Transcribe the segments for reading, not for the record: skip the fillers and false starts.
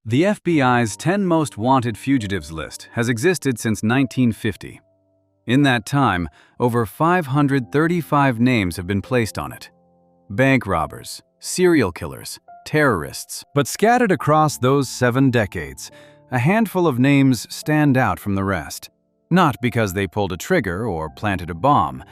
The FBI's 10 Most Wanted Fugitives list has existed since 1950. In that time, over 535 names have been placed on it. Bank robbers, serial killers, terrorists. But scattered across those 7 decades, a handful of names stand out from the rest. Not because they pulled a trigger or planted a bomb,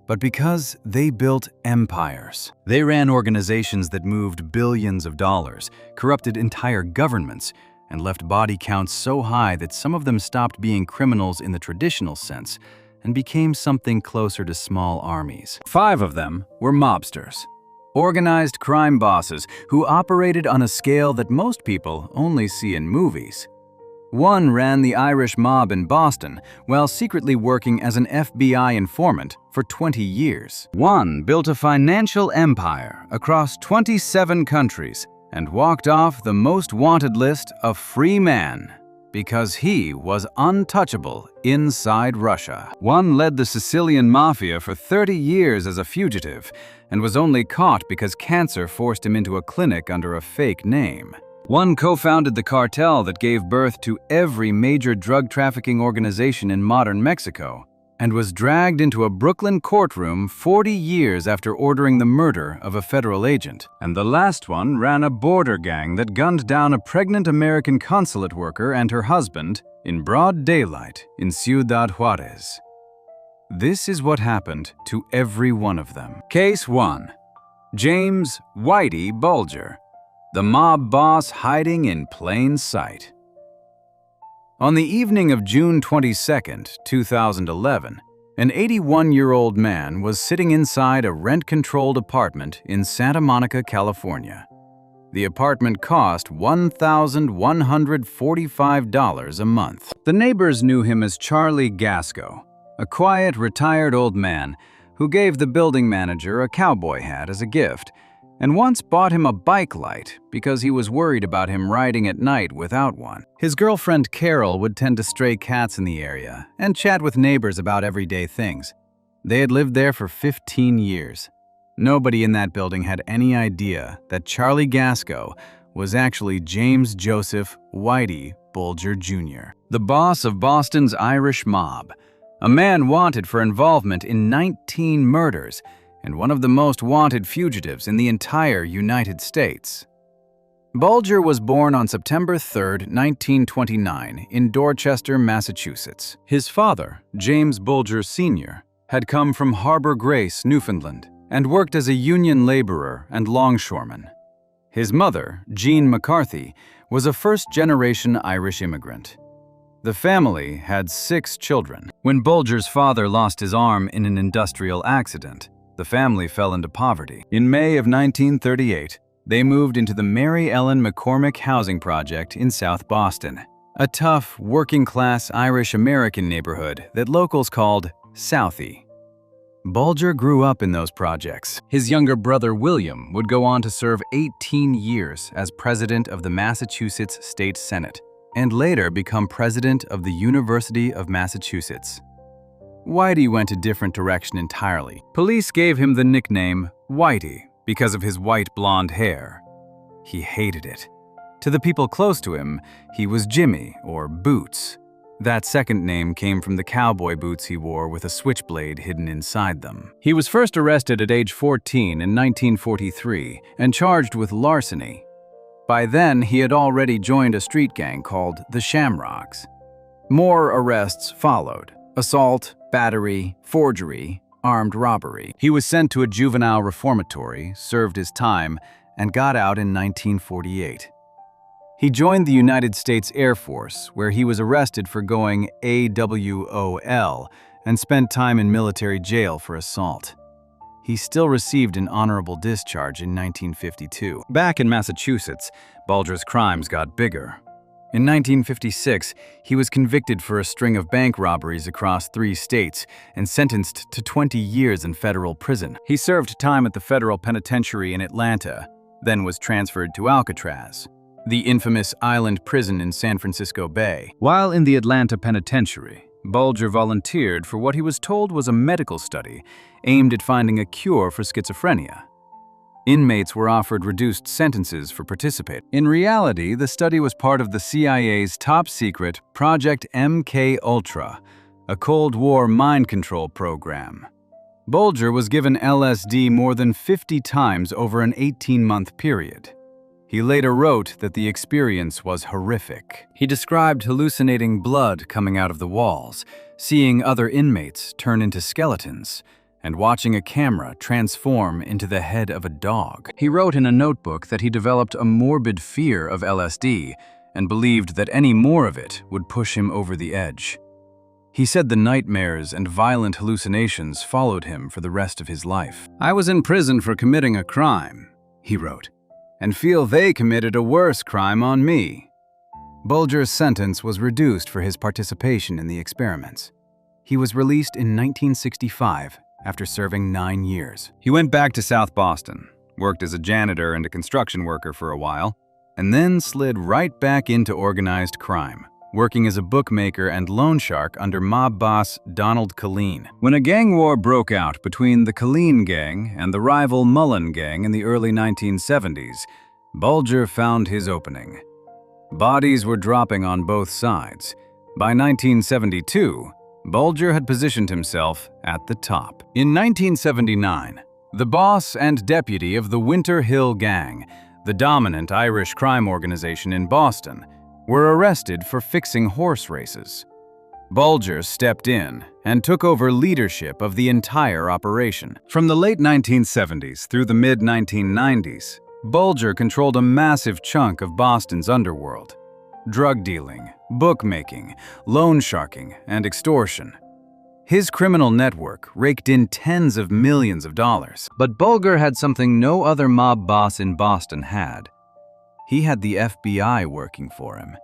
but because they built empires. They ran organizations that moved billions of dollars, corrupted entire governments, and left body counts so high that some of them stopped being criminals in the traditional sense and became something closer to small armies. 5 of them were mobsters, organized crime bosses who operated on a scale that most people only see in movies. One ran the Irish mob in Boston while secretly working as an FBI informant for 20 years. One built a financial empire across 27 countries and walked off the most wanted list a free man because he was untouchable inside Russia. One led the Sicilian mafia for 30 years as a fugitive and was only caught because cancer forced him into a clinic under a fake name. One co-founded the cartel that gave birth to every major drug trafficking organization in modern Mexico and was dragged into a Brooklyn courtroom 40 years after ordering the murder of a federal agent. And the last one ran a border gang that gunned down a pregnant American consulate worker and her husband in broad daylight in Ciudad Juarez. This is what happened to every one of them. Case 1. James Whitey Bulger, the mob boss hiding in plain sight. On the evening of June 22, 2011, an 81-year-old man was sitting inside a rent-controlled apartment in Santa Monica, California. The apartment cost $1,145 a month. The neighbors knew him as Charlie Gasco, a quiet, retired old man who gave the building manager a cowboy hat as a gift and once bought him a bike light because he was worried about him riding at night without one. His girlfriend Carol would tend to stray cats in the area and chat with neighbors about everyday things. They had lived there for 15 years. Nobody in that building had any idea that Charlie Gasco was actually James Joseph Whitey Bulger Jr., the boss of Boston's Irish mob, a man wanted for involvement in 19 murders and one of the most wanted fugitives in the entire United States. Bulger was born on September 3, 1929, in Dorchester, Massachusetts. His father, James Bulger Sr., had come from Harbor Grace, Newfoundland, and worked as a union laborer and longshoreman. His mother, Jean McCarthy, was a first-generation Irish immigrant. The family had 6 children. When Bulger's father lost his arm in an industrial accident, the family fell into poverty. In May of 1938, they moved into the Mary Ellen McCormick Housing Project in South Boston, a tough, working-class Irish-American neighborhood that locals called Southie. Bulger grew up in those projects. His younger brother William would go on to serve 18 years as president of the Massachusetts State Senate and later become president of the University of Massachusetts. Whitey went a different direction entirely. Police gave him the nickname Whitey because of his white blonde hair. He hated it. To the people close to him, he was Jimmy, or Boots. That second name came from the cowboy boots he wore with a switchblade hidden inside them. He was first arrested at age 14 in 1943 and charged with larceny. By then, he had already joined a street gang called the Shamrocks. More arrests followed: assault, battery, forgery, armed robbery. He was sent to a juvenile reformatory, served his time, and got out in 1948. He joined the United States Air Force, where he was arrested for going AWOL and spent time in military jail for assault. He still received an honorable discharge in 1952. Back in Massachusetts, Bulger's crimes got bigger. In 1956, he was convicted for a string of bank robberies across 3 states and sentenced to 20 years in federal prison. He served time at the federal penitentiary in Atlanta, then was transferred to Alcatraz, the infamous island prison in San Francisco Bay. While in the Atlanta penitentiary, Bulger volunteered for what he was told was a medical study aimed at finding a cure for schizophrenia. Inmates were offered reduced sentences for participating. In reality, the study was part of the CIA's top-secret Project MK-Ultra, a Cold War mind control program. Bulger was given LSD more than 50 times over an 18-month period. He later wrote that the experience was horrific. He described hallucinating blood coming out of the walls, seeing other inmates turn into skeletons, and watching a camera transform into the head of a dog. He wrote in a notebook that he developed a morbid fear of LSD and believed that any more of it would push him over the edge. He said the nightmares and violent hallucinations followed him for the rest of his life. "I was in prison for committing a crime," he wrote, "and feel they committed a worse crime on me." Bulger's sentence was reduced for his participation in the experiments. He was released in 1965 after serving 9 years. He went back to South Boston, worked as a janitor and a construction worker for a while, and then slid right back into organized crime, working as a bookmaker and loan shark under mob boss Donald Killeen. When a gang war broke out between the Killeen gang and the rival Mullen gang in the early 1970s, Bulger found his opening. Bodies were dropping on both sides. By 1972, Bulger had positioned himself at the top. In 1979, the boss and deputy of the Winter Hill Gang, the dominant Irish crime organization in Boston, were arrested for fixing horse races. Bulger stepped in and took over leadership of the entire operation. From the late 1970s through the mid-1990s, Bulger controlled a massive chunk of Boston's underworld. Drug dealing, bookmaking, loan sharking, and extortion. His criminal network raked in tens of millions of dollars. But Bulger had something no other mob boss in Boston had. He had the FBI working for him.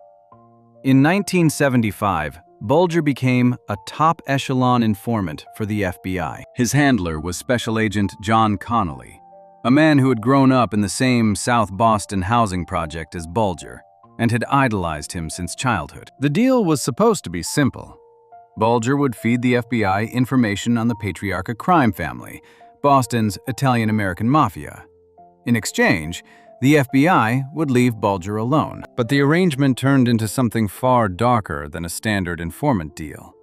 In 1975, Bulger became a top-echelon informant for the FBI. His handler was Special Agent John Connolly, a man who had grown up in the same South Boston housing project as Bulger, and had idolized him since childhood. The deal was supposed to be simple. Bulger would feed the FBI information on the Patriarca crime family, Boston's Italian-American mafia. In exchange, the FBI would leave Bulger alone. But the arrangement turned into something far darker than a standard informant deal.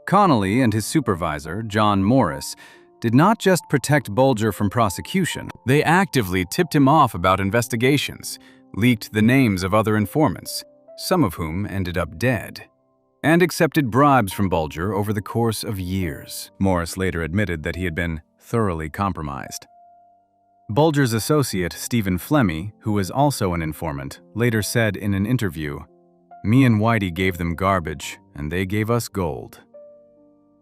Connolly and his supervisor, John Morris, did not just protect Bulger from prosecution. They actively tipped him off about investigations, leaked the names of other informants, some of whom ended up dead, and accepted bribes from Bulger over the course of years. Morris later admitted that he had been thoroughly compromised. Bulger's associate, Stephen Flemmi, who was also an informant, later said in an interview, "Me and Whitey gave them garbage, and they gave us gold."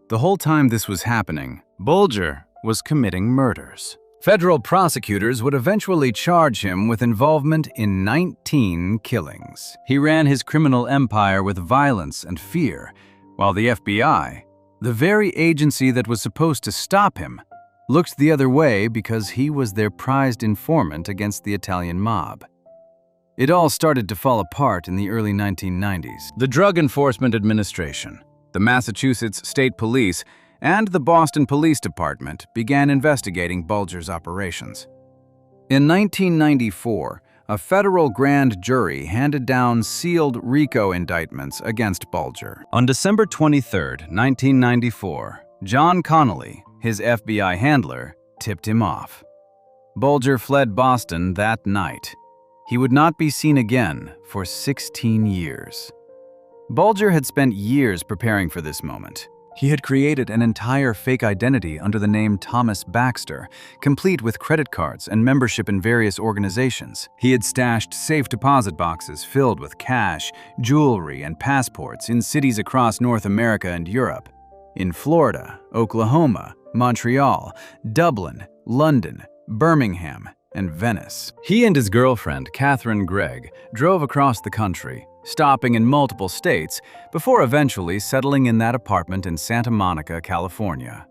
The whole time this was happening, Bulger was committing murders. Federal prosecutors would eventually charge him with involvement in 19 killings. He ran his criminal empire with violence and fear, while the FBI, the very agency that was supposed to stop him, looked the other way because he was their prized informant against the Italian mob. It all started to fall apart in the early 1990s. The Drug Enforcement Administration, the Massachusetts State Police, and the Boston Police Department began investigating Bulger's operations. In 1994, a federal grand jury handed down sealed RICO indictments against Bulger. On December 23, 1994, John Connolly, his FBI handler, tipped him off. Bulger fled Boston that night. He would not be seen again for 16 years. Bulger had spent years preparing for this moment. He had created an entire fake identity under the name Thomas Baxter, complete with credit cards and membership in various organizations. He had stashed safe deposit boxes filled with cash, jewelry, and passports in cities across North America and Europe. In Florida, Oklahoma, Montreal, Dublin, London, Birmingham, and Venice. He and his girlfriend, Catherine Gregg, drove across the country, stopping in multiple states before eventually settling in that apartment in Santa Monica, California.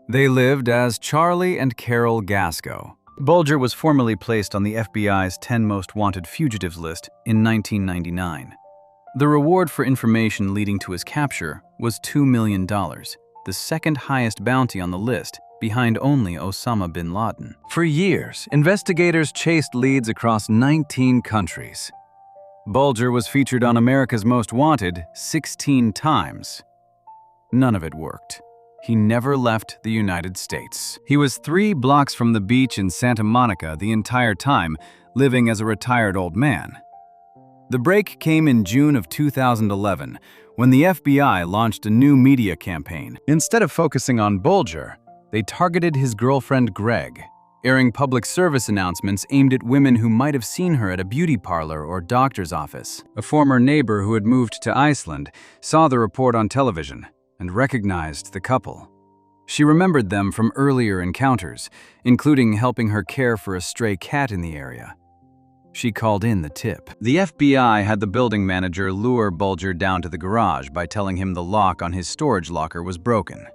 They lived as Charlie and Carol Gasco. Bulger was formally placed on the FBI's 10 most wanted fugitives list in 1999. The reward for information leading to his capture was $2 million, the second highest bounty on the list, behind only Osama bin Laden. For years, investigators chased leads across 19 countries. Bulger was featured on America's Most Wanted 16 times. None of it worked. He never left the United States. He was 3 blocks from the beach in Santa Monica the entire time, living as a retired old man. The break came in June of 2011, when the FBI launched a new media campaign. Instead of focusing on Bulger, they targeted his girlfriend Greg, airing public service announcements aimed at women who might have seen her at a beauty parlor or doctor's office. A former neighbor who had moved to Iceland saw the report on television and recognized the couple. She remembered them from earlier encounters, including helping her care for a stray cat in the area. She called in the tip. The FBI had the building manager lure Bulger down to the garage by telling him the lock on his storage locker was broken.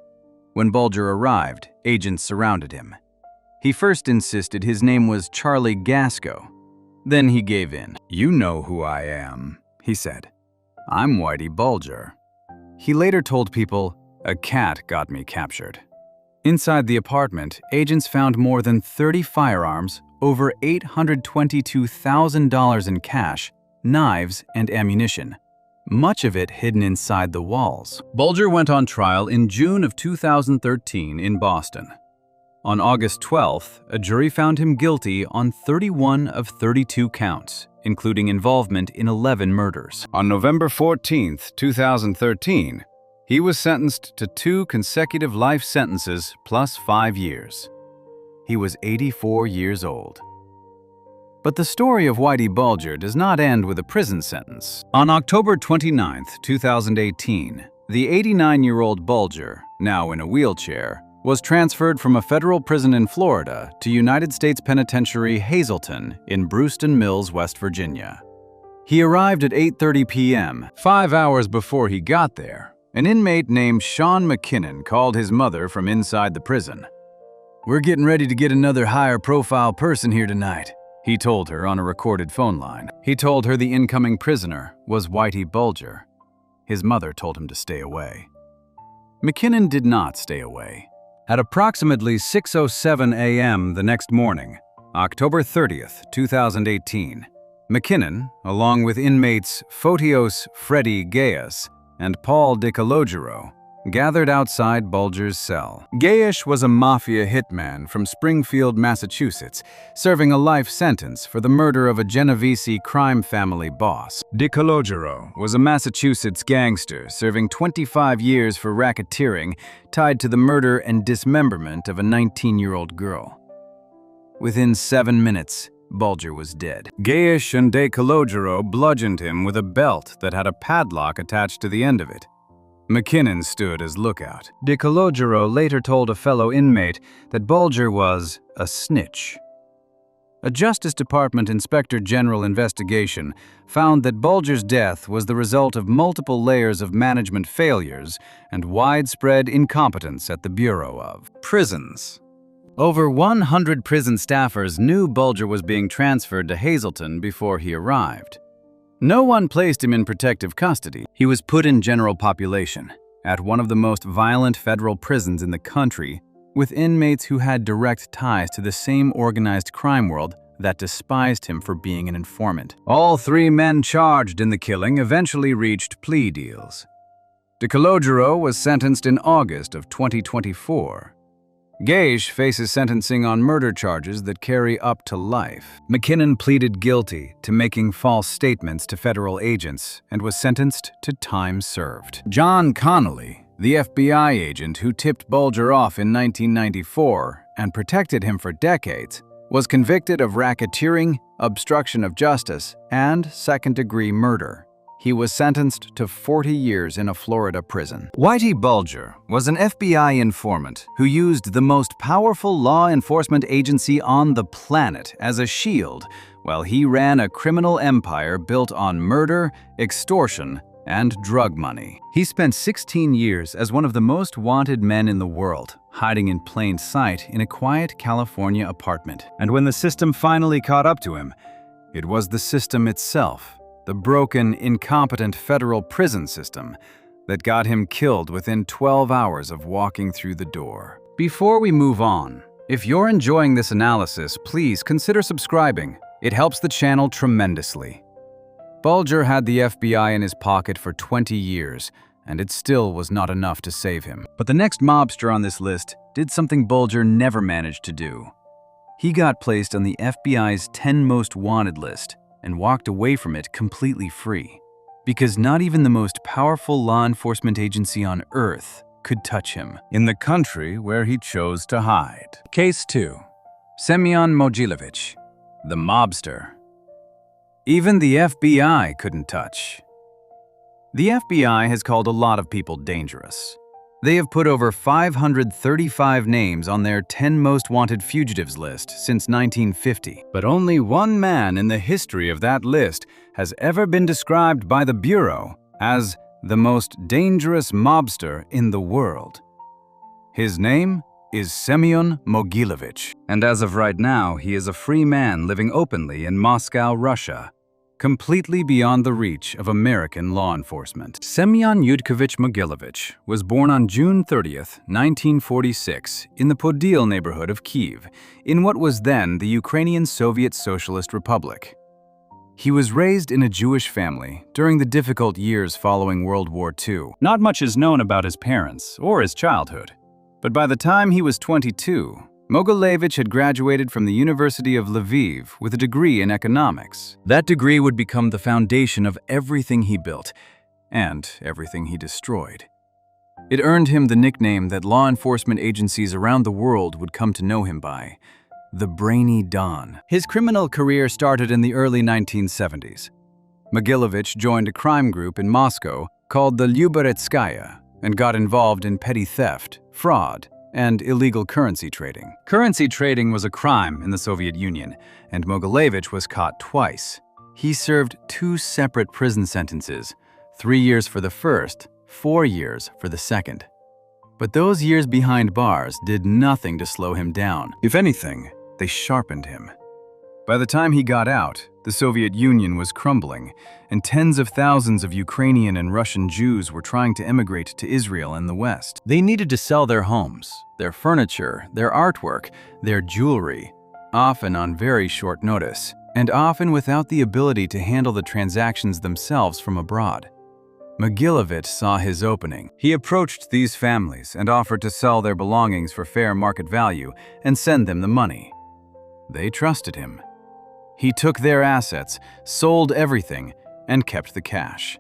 When Bulger arrived, agents surrounded him. He first insisted his name was Charlie Gasco. Then he gave in. "You know who I am," he said. "I'm Whitey Bulger." He later told people, "A cat got me captured." Inside the apartment, agents found more than 30 firearms, over $822,000 in cash, knives, and ammunition, much of it hidden inside the walls. Bulger went on trial in June of 2013 in Boston. On August 12th, a jury found him guilty on 31 of 32 counts, including involvement in 11 murders. On November 14th, 2013, he was sentenced to 2 consecutive life sentences plus 5 years. He was 84 years old. But the story of Whitey Bulger does not end with a prison sentence. On October 29th, 2018, the 89-year-old Bulger, now in a wheelchair, was transferred from a federal prison in Florida to United States Penitentiary Hazleton in Brewston Mills, West Virginia. He arrived at 8:30 p.m., 5 hours before he got there. An inmate named Sean McKinnon called his mother from inside the prison. "We're getting ready to get another higher-profile person here tonight," he told her on a recorded phone line. He told her the incoming prisoner was Whitey Bulger. His mother told him to stay away. McKinnon did not stay away. At approximately 6:07 a.m. the next morning, October 30th, 2018, McKinnon, along with inmates Fotios Freddy Gaius and Paul DiCalogero, gathered outside Bulger's cell. Gaius was a mafia hitman from Springfield, Massachusetts, serving a life sentence for the murder of a Genovese crime family boss. DiCalogero was a Massachusetts gangster serving 25 years for racketeering tied to the murder and dismemberment of a 19-year-old girl. Within 7 minutes, Bulger was dead. Gaius and DiCalogero bludgeoned him with a belt that had a padlock attached to the end of it. McKinnon stood as lookout. DiCalogero later told a fellow inmate that Bulger was a snitch. A Justice Department Inspector General investigation found that Bulger's death was the result of multiple layers of management failures and widespread incompetence at the Bureau of Prisons. Over 100 prison staffers knew Bulger was being transferred to Hazleton before he arrived. No one placed him in protective custody. He was put in general population at one of the most violent federal prisons in the country, with inmates who had direct ties to the same organized crime world that despised him for being an informant. All 3 men charged in the killing eventually reached plea deals. DiCalogero was sentenced in August of 2024. Gage faces sentencing on murder charges that carry up to life. McKinnon pleaded guilty to making false statements to federal agents and was sentenced to time served. John Connolly, the FBI agent who tipped Bulger off in 1994 and protected him for decades, was convicted of racketeering, obstruction of justice, and second-degree murder. He was sentenced to 40 years in a Florida prison. Whitey Bulger was an FBI informant who used the most powerful law enforcement agency on the planet as a shield while he ran a criminal empire built on murder, extortion, and drug money. He spent 16 years as one of the most wanted men in the world, hiding in plain sight in a quiet California apartment. And when the system finally caught up to him, it was the system itself, the broken, incompetent federal prison system, that got him killed within 12 hours of walking through the door. Before we move on, if you're enjoying this analysis, please consider subscribing. It helps the channel tremendously. Bulger had the FBI in his pocket for 20 years, and it still was not enough to save him. But the next mobster on this list did something Bulger never managed to do. He got placed on the FBI's 10 most wanted list and walked away from it completely free, because not even the most powerful law enforcement agency on Earth could touch him in the country where he chose to hide. Case 2. Semion Mogilevich, the mobster. Even the FBI couldn't touch. The FBI has called a lot of people dangerous. They have put over 535 names on their 10 most wanted fugitives list since 1950. But only one man in the history of that list has ever been described by the Bureau as the most dangerous mobster in the world. His name is Semion Mogilevich, and as of right now, he is a free man living openly in Moscow, Russia, completely beyond the reach of American law enforcement. Semion Mogilevich was born on June 30th, 1946, in the Podil neighborhood of Kyiv, in what was then the Ukrainian Soviet Socialist Republic. He was raised in a Jewish family during the difficult years following World War II. Not much is known about his parents or his childhood, but by the time he was 22, Mogilevich had graduated from the University of Lviv with a degree in economics. That degree would become the foundation of everything he built and everything he destroyed. It earned him the nickname that law enforcement agencies around the world would come to know him by: the Brainy Don. His criminal career started in the early 1970s. Mogilevich joined a crime group in Moscow called the Lyuboretskaya and got involved in petty theft, fraud, and illegal currency trading. Currency trading was a crime in the Soviet Union, and Mogilevich was caught twice. He served 2 separate prison sentences, 3 years for the first, 4 years for the second. But those years behind bars did nothing to slow him down. If anything, they sharpened him. By the time he got out, the Soviet Union was crumbling, and tens of thousands of Ukrainian and Russian Jews were trying to emigrate to Israel and the West. They needed to sell their homes, their furniture, their artwork, their jewelry, often on very short notice, and often without the ability to handle the transactions themselves from abroad. Mogilevich saw his opening. He approached these families and offered to sell their belongings for fair market value and send them the money. They trusted him. He took their assets, sold everything, and kept the cash.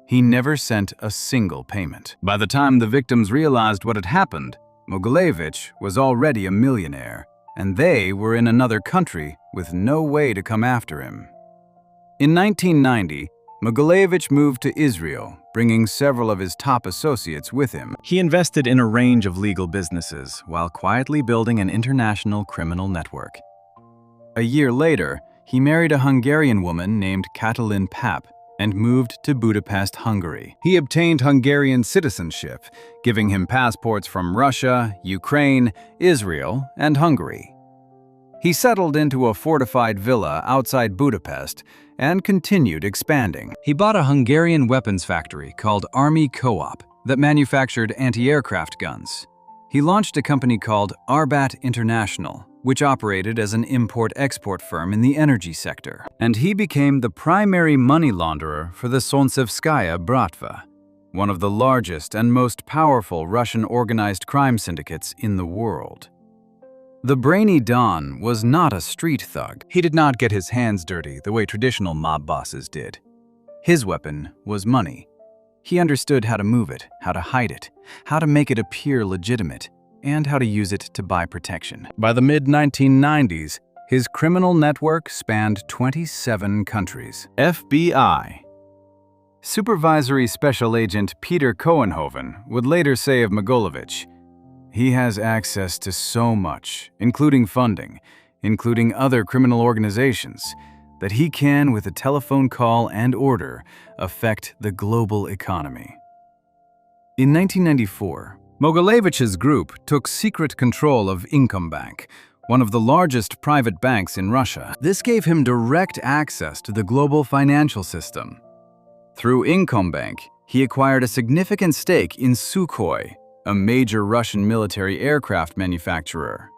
He never sent a single payment. By the time the victims realized what had happened, Mogilevich was already a millionaire, and they were in another country with no way to come after him. In 1990, Mogilevich moved to Israel, bringing several of his top associates with him. He invested in a range of legal businesses while quietly building an international criminal network. A year later, he married a Hungarian woman named Katalin Pap and moved to Budapest, Hungary. He obtained Hungarian citizenship, giving him passports from Russia, Ukraine, Israel, and Hungary. He settled into a fortified villa outside Budapest and continued expanding. He bought a Hungarian weapons factory called Army Co-op that manufactured anti-aircraft guns. He launched a company called Arbat International, which operated as an import-export firm in the energy sector. And he became the primary money launderer for the Solntsevskaya Bratva, one of the largest and most powerful Russian organized crime syndicates in the world. The Brainy Don was not a street thug. He did not get his hands dirty the way traditional mob bosses did. His weapon was money. He understood how to move it, how to hide it, how to make it appear legitimate, and how to use it to buy protection. By the mid-1990s, his criminal network spanned 27 countries. FBI. Supervisory Special Agent Peter Cohenhoven would later say of Mogilevich, "He has access to so much, including funding, including other criminal organizations, that he can, with a telephone call and order, affect the global economy." In 1994, Mogilevich's group took secret control of Incombank, one of the largest private banks in Russia. This gave him direct access to the global financial system. Through Incombank, he acquired a significant stake in Sukhoi, a major Russian military aircraft manufacturer.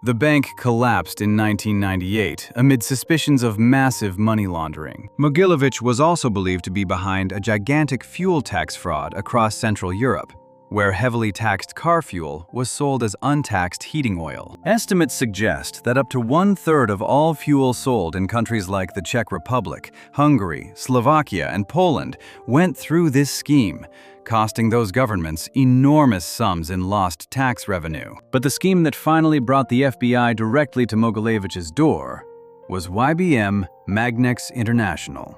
The bank collapsed in 1998 amid suspicions of massive money laundering. Mogilevich was also believed to be behind a gigantic fuel tax fraud across Central Europe, where heavily taxed car fuel was sold as untaxed heating oil. Estimates suggest that up to 1/3 of all fuel sold in countries like the Czech Republic, Hungary, Slovakia, and Poland went through this scheme, costing those governments enormous sums in lost tax revenue. But the scheme that finally brought the FBI directly to Mogilevich's door was YBM Magnex International.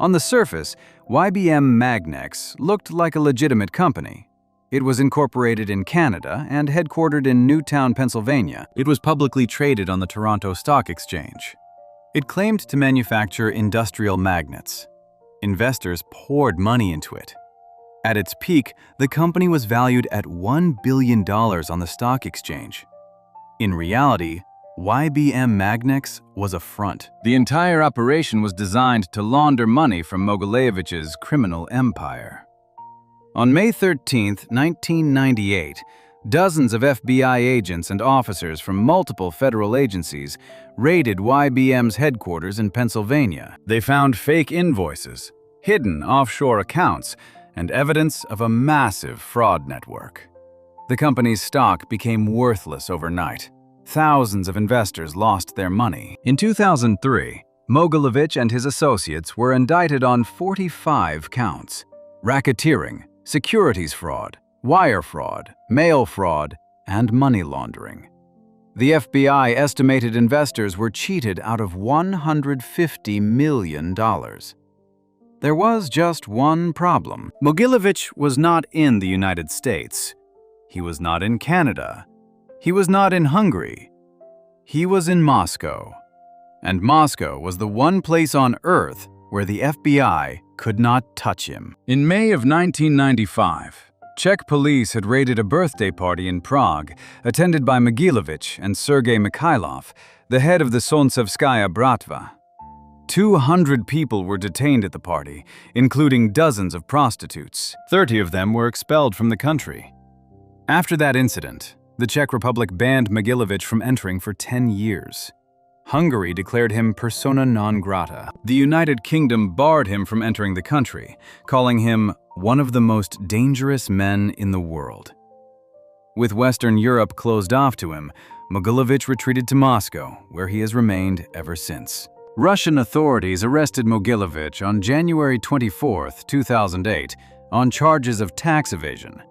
On the surface, YBM Magnex looked like a legitimate company. It was incorporated in Canada and headquartered in Newtown, Pennsylvania. It was publicly traded on the Toronto Stock Exchange. It claimed to manufacture industrial magnets. Investors poured money into it. At its peak, the company was valued at $1 billion on the stock exchange. In reality, YBM Magnex was a front. The entire operation was designed to launder money from Mogilevich's criminal empire. On May 13, 1998, dozens of FBI agents and officers from multiple federal agencies raided YBM's headquarters in Pennsylvania. They found fake invoices, hidden offshore accounts, and evidence of a massive fraud network. The company's stock became worthless overnight. Thousands of investors lost their money. In 2003, Mogilevich and his associates were indicted on 45 counts: racketeering, securities fraud, wire fraud, mail fraud, and money laundering. The FBI estimated investors were cheated out of $150 million. There was just one problem. Mogilevich was not in the United States. He was not in Canada. He was not in Hungary. He was in Moscow. And Moscow was the one place on Earth where the FBI could not touch him. In May of 1995, Czech police had raided a birthday party in Prague, attended by Mogilevich and Sergei Mikhailov, the head of the Solntsevskaya Bratva. 200 people were detained at the party, including dozens of prostitutes. 30 of them were expelled from the country. After that incident, the Czech Republic banned Mogilevich from entering for 10 years. Hungary declared him persona non grata. The United Kingdom barred him from entering the country, calling him one of the most dangerous men in the world. With Western Europe closed off to him, Mogilevich retreated to Moscow, where he has remained ever since. Russian authorities arrested Mogilevich on January 24, 2008, on charges of tax evasion.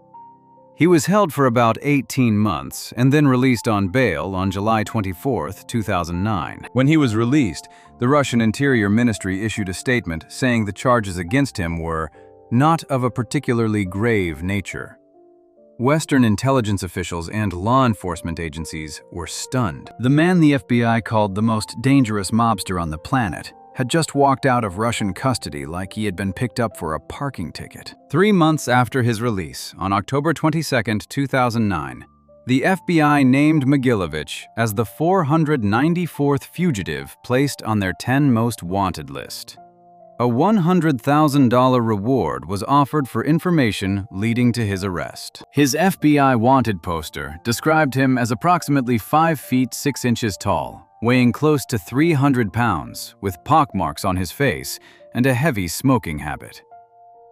He was held for about 18 months and then released on bail on July 24, 2009. When he was released, the Russian Interior Ministry issued a statement saying the charges against him were not of a particularly grave nature. Western intelligence officials and law enforcement agencies were stunned. The man the FBI called the most dangerous mobster on the planet had just walked out of Russian custody like he had been picked up for a parking ticket. 3 months after his release, on October 22, 2009, the FBI named Mogilevich as the 494th fugitive placed on their 10 most wanted list. A $100,000 reward was offered for information leading to his arrest. His FBI wanted poster described him as approximately 5 feet 6 inches tall, weighing close to 300 pounds, with pockmarks on his face and a heavy smoking habit.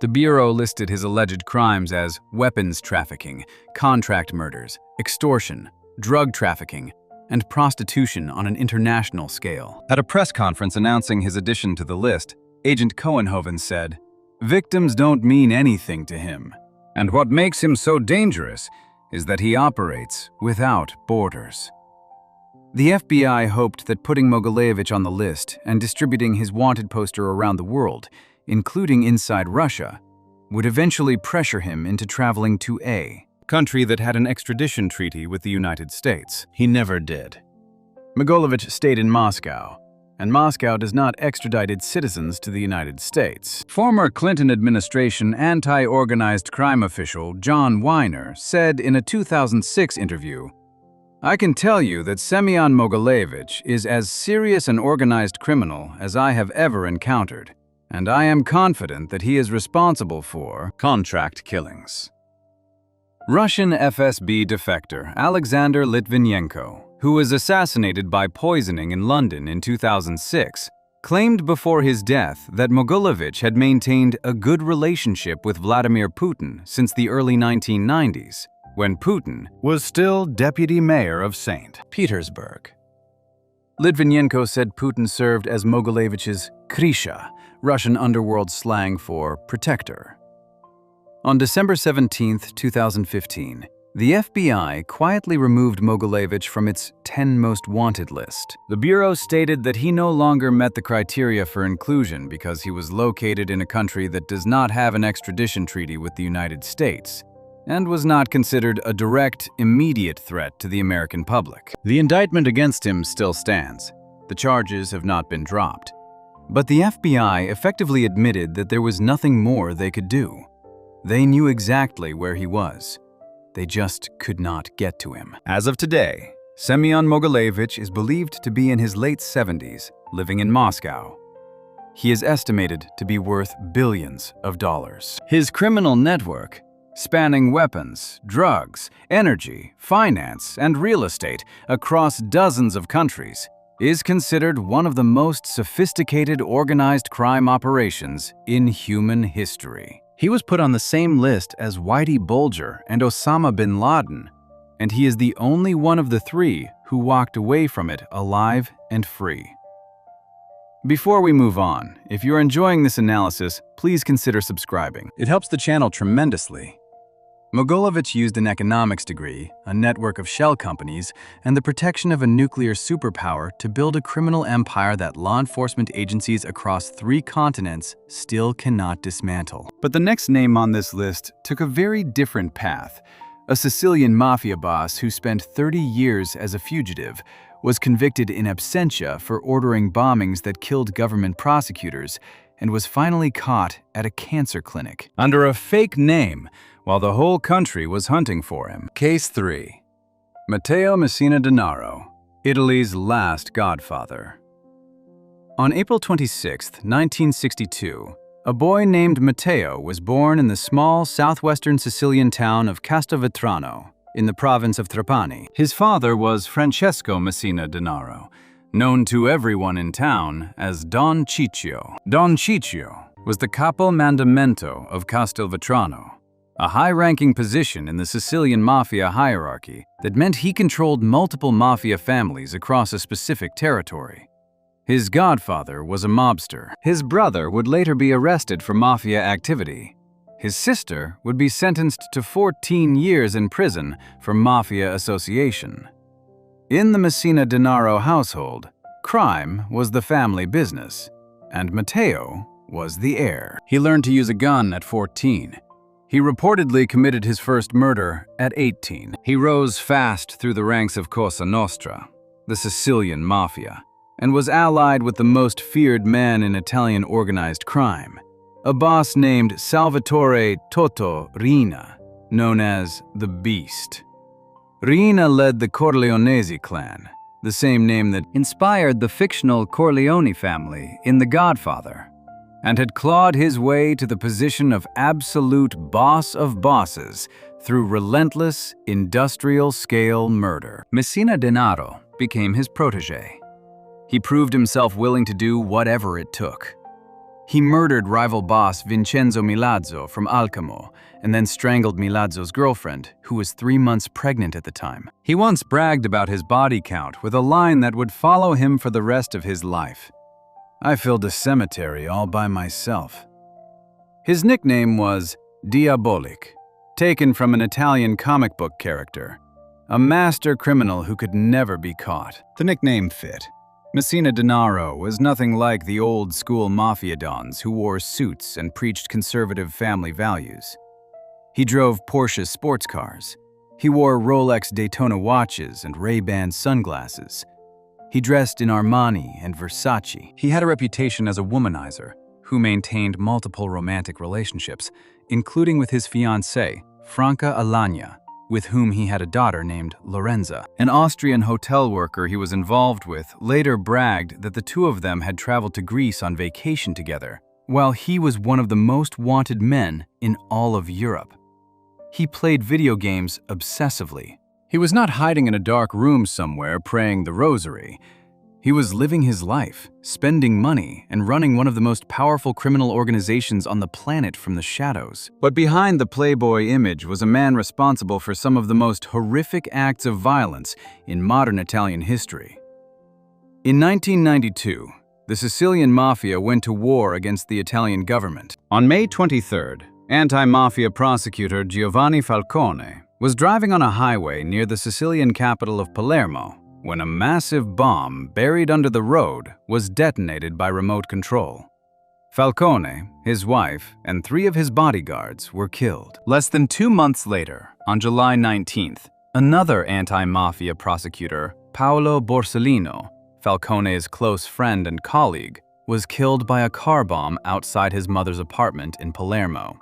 The Bureau listed his alleged crimes as weapons trafficking, contract murders, extortion, drug trafficking, and prostitution on an international scale. At a press conference announcing his addition to the list, Agent Cohenhoven said, "Victims don't mean anything to him, and what makes him so dangerous is that he operates without borders." The FBI hoped that putting Mogilevich on the list and distributing his wanted poster around the world, including inside Russia, would eventually pressure him into traveling to a country that had an extradition treaty with the United States. He never did. Mogilevich stayed in Moscow, and Moscow does not extradite citizens to the United States. Former Clinton administration anti-organized crime official John Weiner said in a 2006 interview, "I can tell you that Semion Mogilevich is as serious an organized criminal as I have ever encountered, and I am confident that he is responsible for contract killings." Russian FSB defector Alexander Litvinenko, who was assassinated by poisoning in London in 2006, claimed before his death that Mogilevich had maintained a good relationship with Vladimir Putin since the early 1990s, when Putin was still deputy mayor of St. Petersburg. Litvinenko said Putin served as Mogilevich's Krisha, Russian underworld slang for protector. On December 17, 2015, the FBI quietly removed Mogilevich from its 10 most wanted list. The Bureau stated that he no longer met the criteria for inclusion because he was located in a country that does not have an extradition treaty with the United States and was not considered a direct, immediate threat to the American public. The indictment against him still stands. The charges have not been dropped. But the FBI effectively admitted that there was nothing more they could do. They knew exactly where he was. They just could not get to him. As of today, Semion Mogilevich is believed to be in his late 70s, living in Moscow. He is estimated to be worth billions of dollars. His criminal network, spanning weapons, drugs, energy, finance, and real estate across dozens of countries, is considered one of the most sophisticated organized crime operations in human history. He was put on the same list as Whitey Bulger and Osama bin Laden, and he is the only one of the three who walked away from it alive and free. Before we move on, if you're enjoying this analysis, please consider subscribing. It helps the channel tremendously. Mogilevich used an economics degree, a network of shell companies, and the protection of a nuclear superpower to build a criminal empire that law enforcement agencies across 3 continents still cannot dismantle. But the next name on this list took a very different path. A Sicilian mafia boss who spent 30 years as a fugitive was convicted in absentia for ordering bombings that killed government prosecutors and was finally caught at a cancer clinic under a fake name while the whole country was hunting for him. Case 3. Matteo Messina Dinaro, Italy's last godfather. On April 26, 1962, a boy named Matteo was born in the small southwestern Sicilian town of Castelvetrano, in the province of Trapani. His father was Francesco Messina Dinaro, known to everyone in town as Don Ciccio. Don Ciccio was the capo mandamento of Castelvetrano, a high-ranking position in the Sicilian mafia hierarchy that meant he controlled multiple mafia families across a specific territory. His godfather was a mobster. His brother would later be arrested for mafia activity. His sister would be sentenced to 14 years in prison for mafia association. In the Messina Dinaro household, crime was the family business, and Matteo was the heir. He learned to use a gun at 14. He reportedly committed his first murder at 18. He rose fast through the ranks of Cosa Nostra, the Sicilian mafia, and was allied with the most feared man in Italian organized crime, a boss named Salvatore Toto Riina, known as the Beast. Riina led the Corleonesi clan, the same name that inspired the fictional Corleone family in The Godfather, and had clawed his way to the position of absolute boss of bosses through relentless, industrial-scale murder. Messina Dinaro became his protege. He proved himself willing to do whatever it took. He murdered rival boss Vincenzo Milazzo from Alcamo and then strangled Milazzo's girlfriend, who was 3 months pregnant at the time. He once bragged about his body count with a line that would follow him for the rest of his life. "I filled a cemetery all by myself." His nickname was Diabolic, taken from an Italian comic book character, a master criminal who could never be caught. The nickname fit. Messina Dinaro was nothing like the old-school mafia dons who wore suits and preached conservative family values. He drove Porsche sports cars. He wore Rolex Daytona watches and Ray-Ban sunglasses. He dressed in Armani and Versace. He had a reputation as a womanizer who maintained multiple romantic relationships, including with his fiancée, Franca Alagna, with whom he had a daughter named Lorenza. An Austrian hotel worker he was involved with later bragged that the two of them had traveled to Greece on vacation together, while he was one of the most wanted men in all of Europe. He played video games obsessively. He was not hiding in a dark room somewhere praying the rosary. He was living his life, spending money, and running one of the most powerful criminal organizations on the planet from the shadows. But behind the playboy image was a man responsible for some of the most horrific acts of violence in modern Italian history. In 1992, the Sicilian Mafia went to war against the Italian government. On May 23rd, anti-mafia prosecutor Giovanni Falcone was driving on a highway near the Sicilian capital of Palermo when a massive bomb buried under the road was detonated by remote control. Falcone, his wife, and 3 of his bodyguards were killed. Less than 2 months later, on July 19th, another anti-mafia prosecutor, Paolo Borsellino, Falcone's close friend and colleague, was killed by a car bomb outside his mother's apartment in Palermo.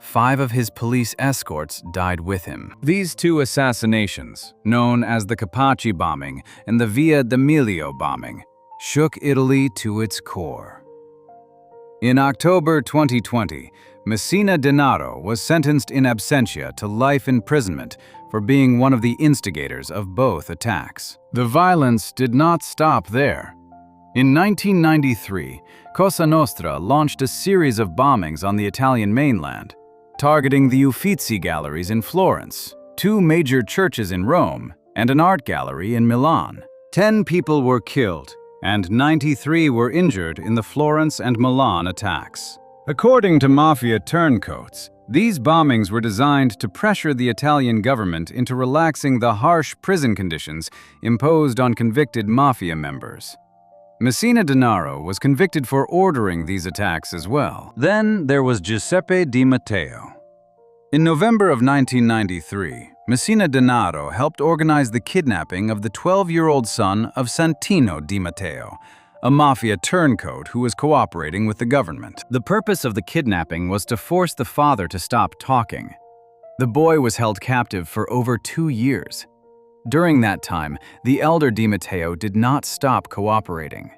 5 of his police escorts died with him. These 2 assassinations, known as the Capaci bombing and the Via d'Amelio bombing, shook Italy to its core. In October 2020, Messina Dinaro was sentenced in absentia to life imprisonment for being one of the instigators of both attacks. The violence did not stop there. In 1993, Cosa Nostra launched a series of bombings on the Italian mainland, targeting the Uffizi galleries in Florence, 2 major churches in Rome, and an art gallery in Milan. 10 people were killed, and 93 were injured in the Florence and Milan attacks. According to mafia turncoats, these bombings were designed to pressure the Italian government into relaxing the harsh prison conditions imposed on convicted mafia members. Messina Dinaro was convicted for ordering these attacks as well. Then there was Giuseppe Di Matteo. In November of 1993, Messina Dinaro helped organize the kidnapping of the 12-year-old son of Santino Di Matteo, a mafia turncoat who was cooperating with the government. The purpose of the kidnapping was to force the father to stop talking. The boy was held captive for over 2 years. During that time, the elder Di Matteo did not stop cooperating.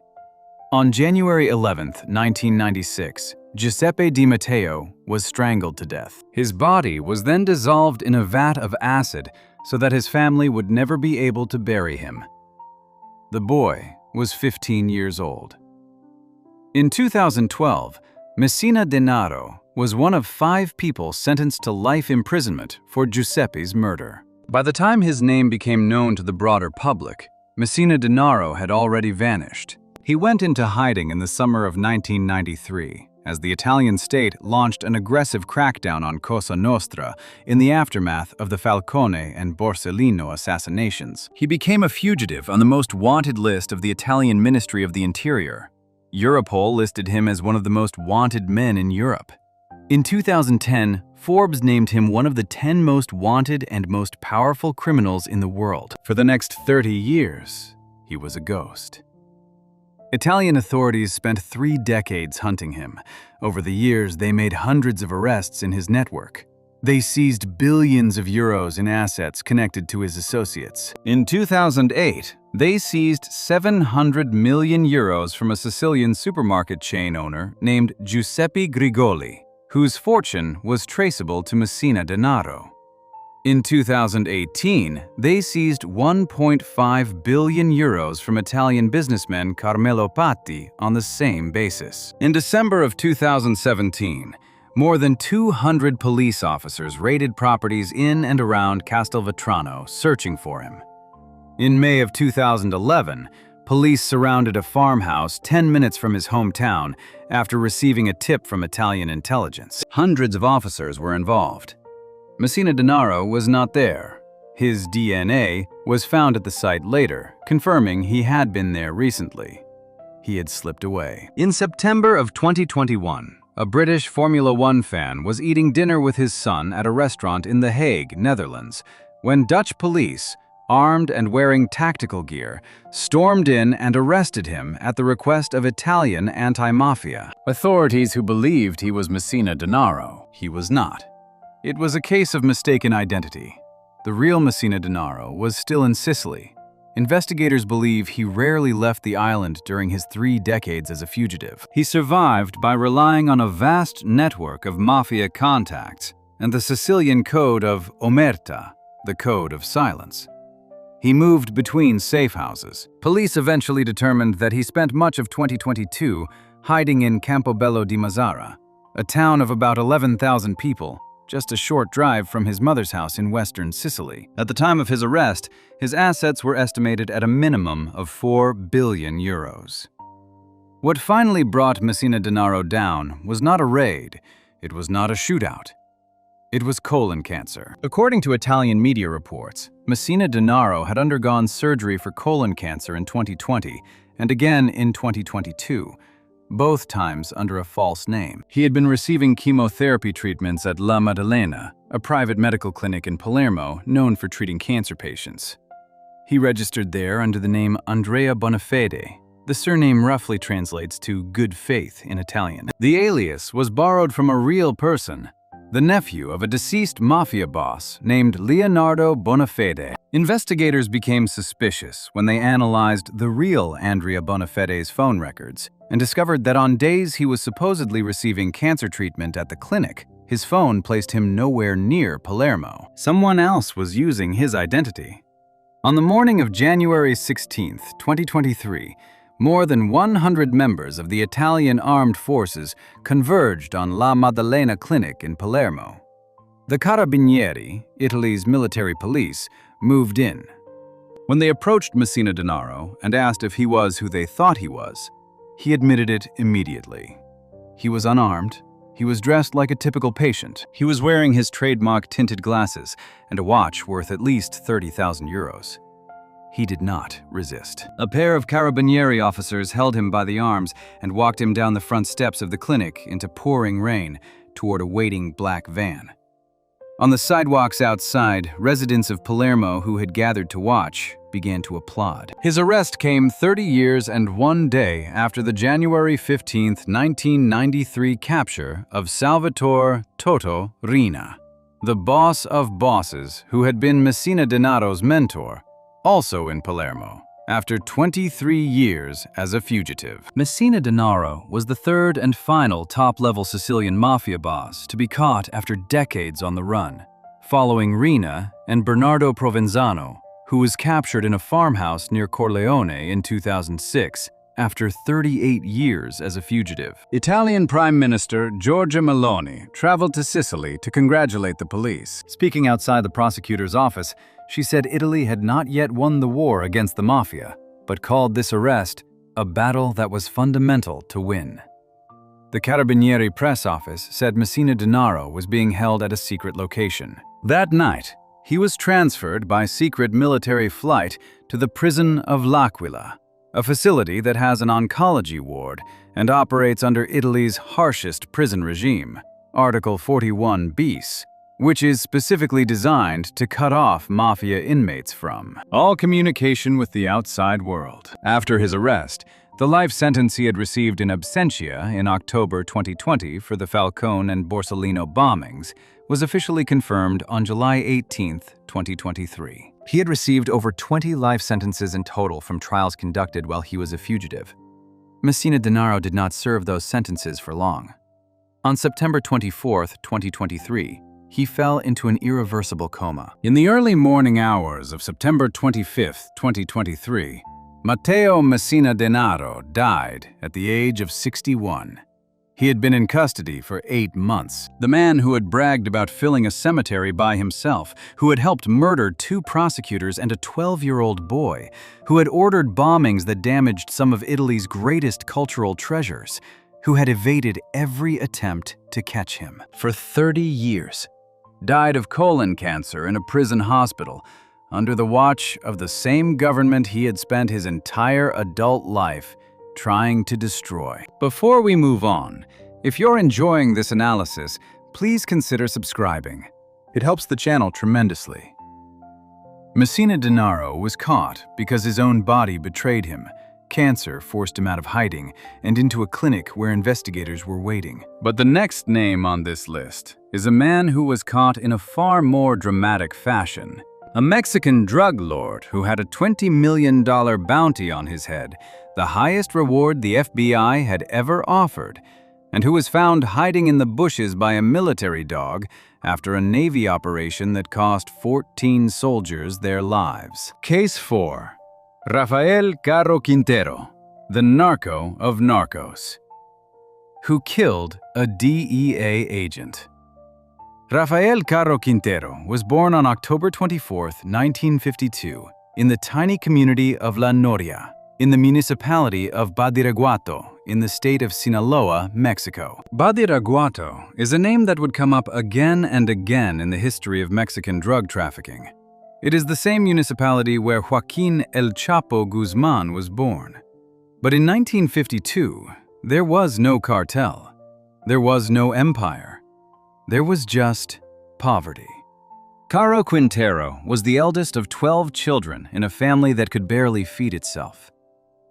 On January 11, 1996, Giuseppe Di Matteo was strangled to death. His body was then dissolved in a vat of acid so that his family would never be able to bury him. The boy was 15 years old. In 2012, Messina Dinaro was one of 5 people sentenced to life imprisonment for Giuseppe's murder. By the time his name became known to the broader public, Messina Dinaro had already vanished. He went into hiding in the summer of 1993 as the Italian state launched an aggressive crackdown on Cosa Nostra in the aftermath of the Falcone and Borsellino assassinations. He became a fugitive on the most wanted list of the Italian Ministry of the Interior. Europol listed him as one of the most wanted men in Europe. In 2010, Forbes named him one of the 10 most wanted and most powerful criminals in the world. For the next 30 years, he was a ghost. Italian authorities spent 3 decades hunting him. Over the years, they made hundreds of arrests in his network. They seized billions of euros in assets connected to his associates. In 2008, they seized 700 million euros from a Sicilian supermarket chain owner named Giuseppe Grigoli, whose fortune was traceable to Messina Dinaro. In 2018, they seized 1.5 billion euros from Italian businessman Carmelo Patti on the same basis. In December of 2017, more than 200 police officers raided properties in and around Castelvetrano searching for him. In May of 2011, police surrounded a farmhouse 10 minutes from his hometown after receiving a tip from Italian intelligence. Hundreds of officers were involved. Messina Dinaro was not there. His DNA was found at the site later, confirming he had been there recently. He had slipped away. In September of 2021, a British Formula One fan was eating dinner with his son at a restaurant in The Hague, Netherlands, when Dutch police, armed and wearing tactical gear, stormed in and arrested him at the request of Italian anti-mafia. Authorities who believed he was Messina Dinaro. He was not. It was a case of mistaken identity. The real Messina Dinaro was still in Sicily. Investigators believe he rarely left the island during his 3 decades as a fugitive. He survived by relying on a vast network of mafia contacts and the Sicilian code of omerta, the code of silence. He moved between safe houses. Police eventually determined that he spent much of 2022 hiding in Campobello di Mazara, a town of about 11,000 people, just a short drive from his mother's house in western Sicily. At the time of his arrest, his assets were estimated at a minimum of 4 billion euros. What finally brought Messina Dinaro down was not a raid, it was not a shootout. It was colon cancer. According to Italian media reports, Messina Dinaro had undergone surgery for colon cancer in 2020 and again in 2022, both times under a false name. He had been receiving chemotherapy treatments at La Maddalena, a private medical clinic in Palermo known for treating cancer patients. He registered there under the name Andrea Bonafede. The surname roughly translates to good faith in Italian. The alias was borrowed from a real person, the nephew of a deceased mafia boss named Leonardo Bonafede. Investigators became suspicious when they analyzed the real Andrea Bonafede's phone records and discovered that on days he was supposedly receiving cancer treatment at the clinic, his phone placed him nowhere near Palermo. Someone else was using his identity. On the morning of January 16, 2023, more than 100 members of the Italian armed forces converged on La Maddalena clinic in Palermo. The Carabinieri, Italy's military police, moved in. When they approached Messina Dinaro and asked if he was who they thought he was, he admitted it immediately. He was unarmed, he was dressed like a typical patient, he was wearing his trademark tinted glasses and a watch worth at least 30,000 euros. He did not resist. A pair of Carabinieri officers held him by the arms and walked him down the front steps of the clinic into pouring rain toward a waiting black van. On the sidewalks outside, residents of Palermo who had gathered to watch began to applaud. His arrest came 30 years and 1 day after the January 15, 1993 capture of Salvatore Toto Riina, the boss of bosses who had been Messina Dinaro's mentor, also in Palermo, after 23 years as a fugitive. Messina Dinaro was the third and final top-level Sicilian mafia boss to be caught after decades on the run, following Riina and Bernardo Provenzano, who was captured in a farmhouse near Corleone in 2006 after 38 years as a fugitive. Italian Prime Minister Giorgia Meloni traveled to Sicily to congratulate the police. Speaking outside the prosecutor's office, she said Italy had not yet won the war against the mafia, but called this arrest a battle that was fundamental to win. The Carabinieri press office said Messina Dinaro was being held at a secret location. That night, he was transferred by secret military flight to the prison of L'Aquila, a facility that has an oncology ward and operates under Italy's harshest prison regime, Article 41 bis, which is specifically designed to cut off mafia inmates from all communication with the outside world. After his arrest, the life sentence he had received in absentia in October 2020 for the Falcone and Borsellino bombings was officially confirmed on July 18, 2023. He had received over 20 life sentences in total from trials conducted while he was a fugitive. Messina Dinaro did not serve those sentences for long. On September 24, 2023, he fell into an irreversible coma. In the early morning hours of September 25, 2023, Matteo Messina Dinaro died at the age of 61. He had been in custody for 8 months. The man who had bragged about filling a cemetery by himself, who had helped murder 2 prosecutors and a 12-year-old boy, who had ordered bombings that damaged some of Italy's greatest cultural treasures, who had evaded every attempt to catch him for 30 years, died of colon cancer in a prison hospital under the watch of the same government he had spent his entire adult life trying to destroy. Before we move on, if you're enjoying this analysis, please consider subscribing. It helps the channel tremendously. Messina Dinaro was caught because his own body betrayed him. Cancer forced him out of hiding and into a clinic where investigators were waiting. But the next name on this list is a man who was caught in a far more dramatic fashion. A Mexican drug lord who had a $20 million bounty on his head, the highest reward the FBI had ever offered. and who was found hiding in the bushes by a military dog after a Navy operation that cost 14 soldiers their lives. Case 4. Raphael Caro Quintero, the narco of narcos, who killed a DEA agent. Raphael Caro Quintero was born on October 24, 1952, in the tiny community of La Noria, in the municipality of Badiraguato, in the state of Sinaloa, Mexico. Badiraguato is a name that would come up again and again in the history of Mexican drug trafficking. It is the same municipality where Joaquin El Chapo Guzman was born. But in 1952, there was no cartel. There was no empire. There was just poverty. Caro Quintero was the eldest of 12 children in a family that could barely feed itself.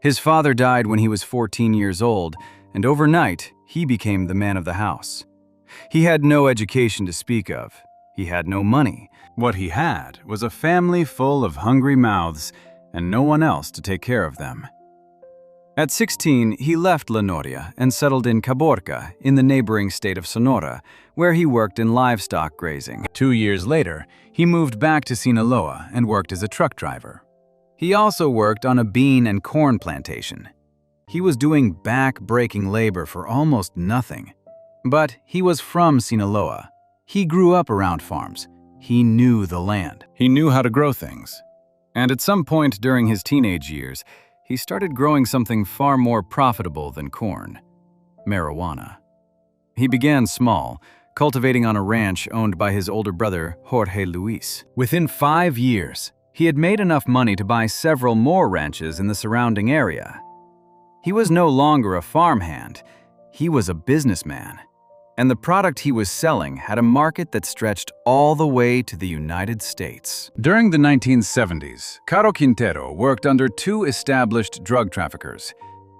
His father died when he was 14 years old, and overnight, he became the man of the house. He had no education to speak of. He had no money. What he had was a family full of hungry mouths and no one else to take care of them. At 16, he left La Noria and settled in Caborca, in the neighboring state of Sonora, where he worked in livestock grazing. 2 years later, he moved back to Sinaloa and worked as a truck driver. He also worked on a bean and corn plantation. He was doing back-breaking labor for almost nothing. But he was from Sinaloa. He grew up around farms. He knew the land. He knew how to grow things. And at some point during his teenage years, he started growing something far more profitable than corn: marijuana. He began small, cultivating on a ranch owned by his older brother, Jorge Luis. Within 5 years, he had made enough money to buy several more ranches in the surrounding area. He was no longer a farmhand. He was a businessman. And the product he was selling had a market that stretched all the way to the United States. During the 1970s, Caro Quintero worked under 2 established drug traffickers: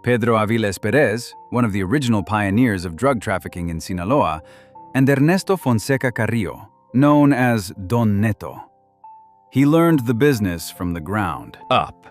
Pedro Aviles Perez, one of the original pioneers of drug trafficking in Sinaloa, and Ernesto Fonseca Carrillo, known as Don Neto. He learned the business from the ground up.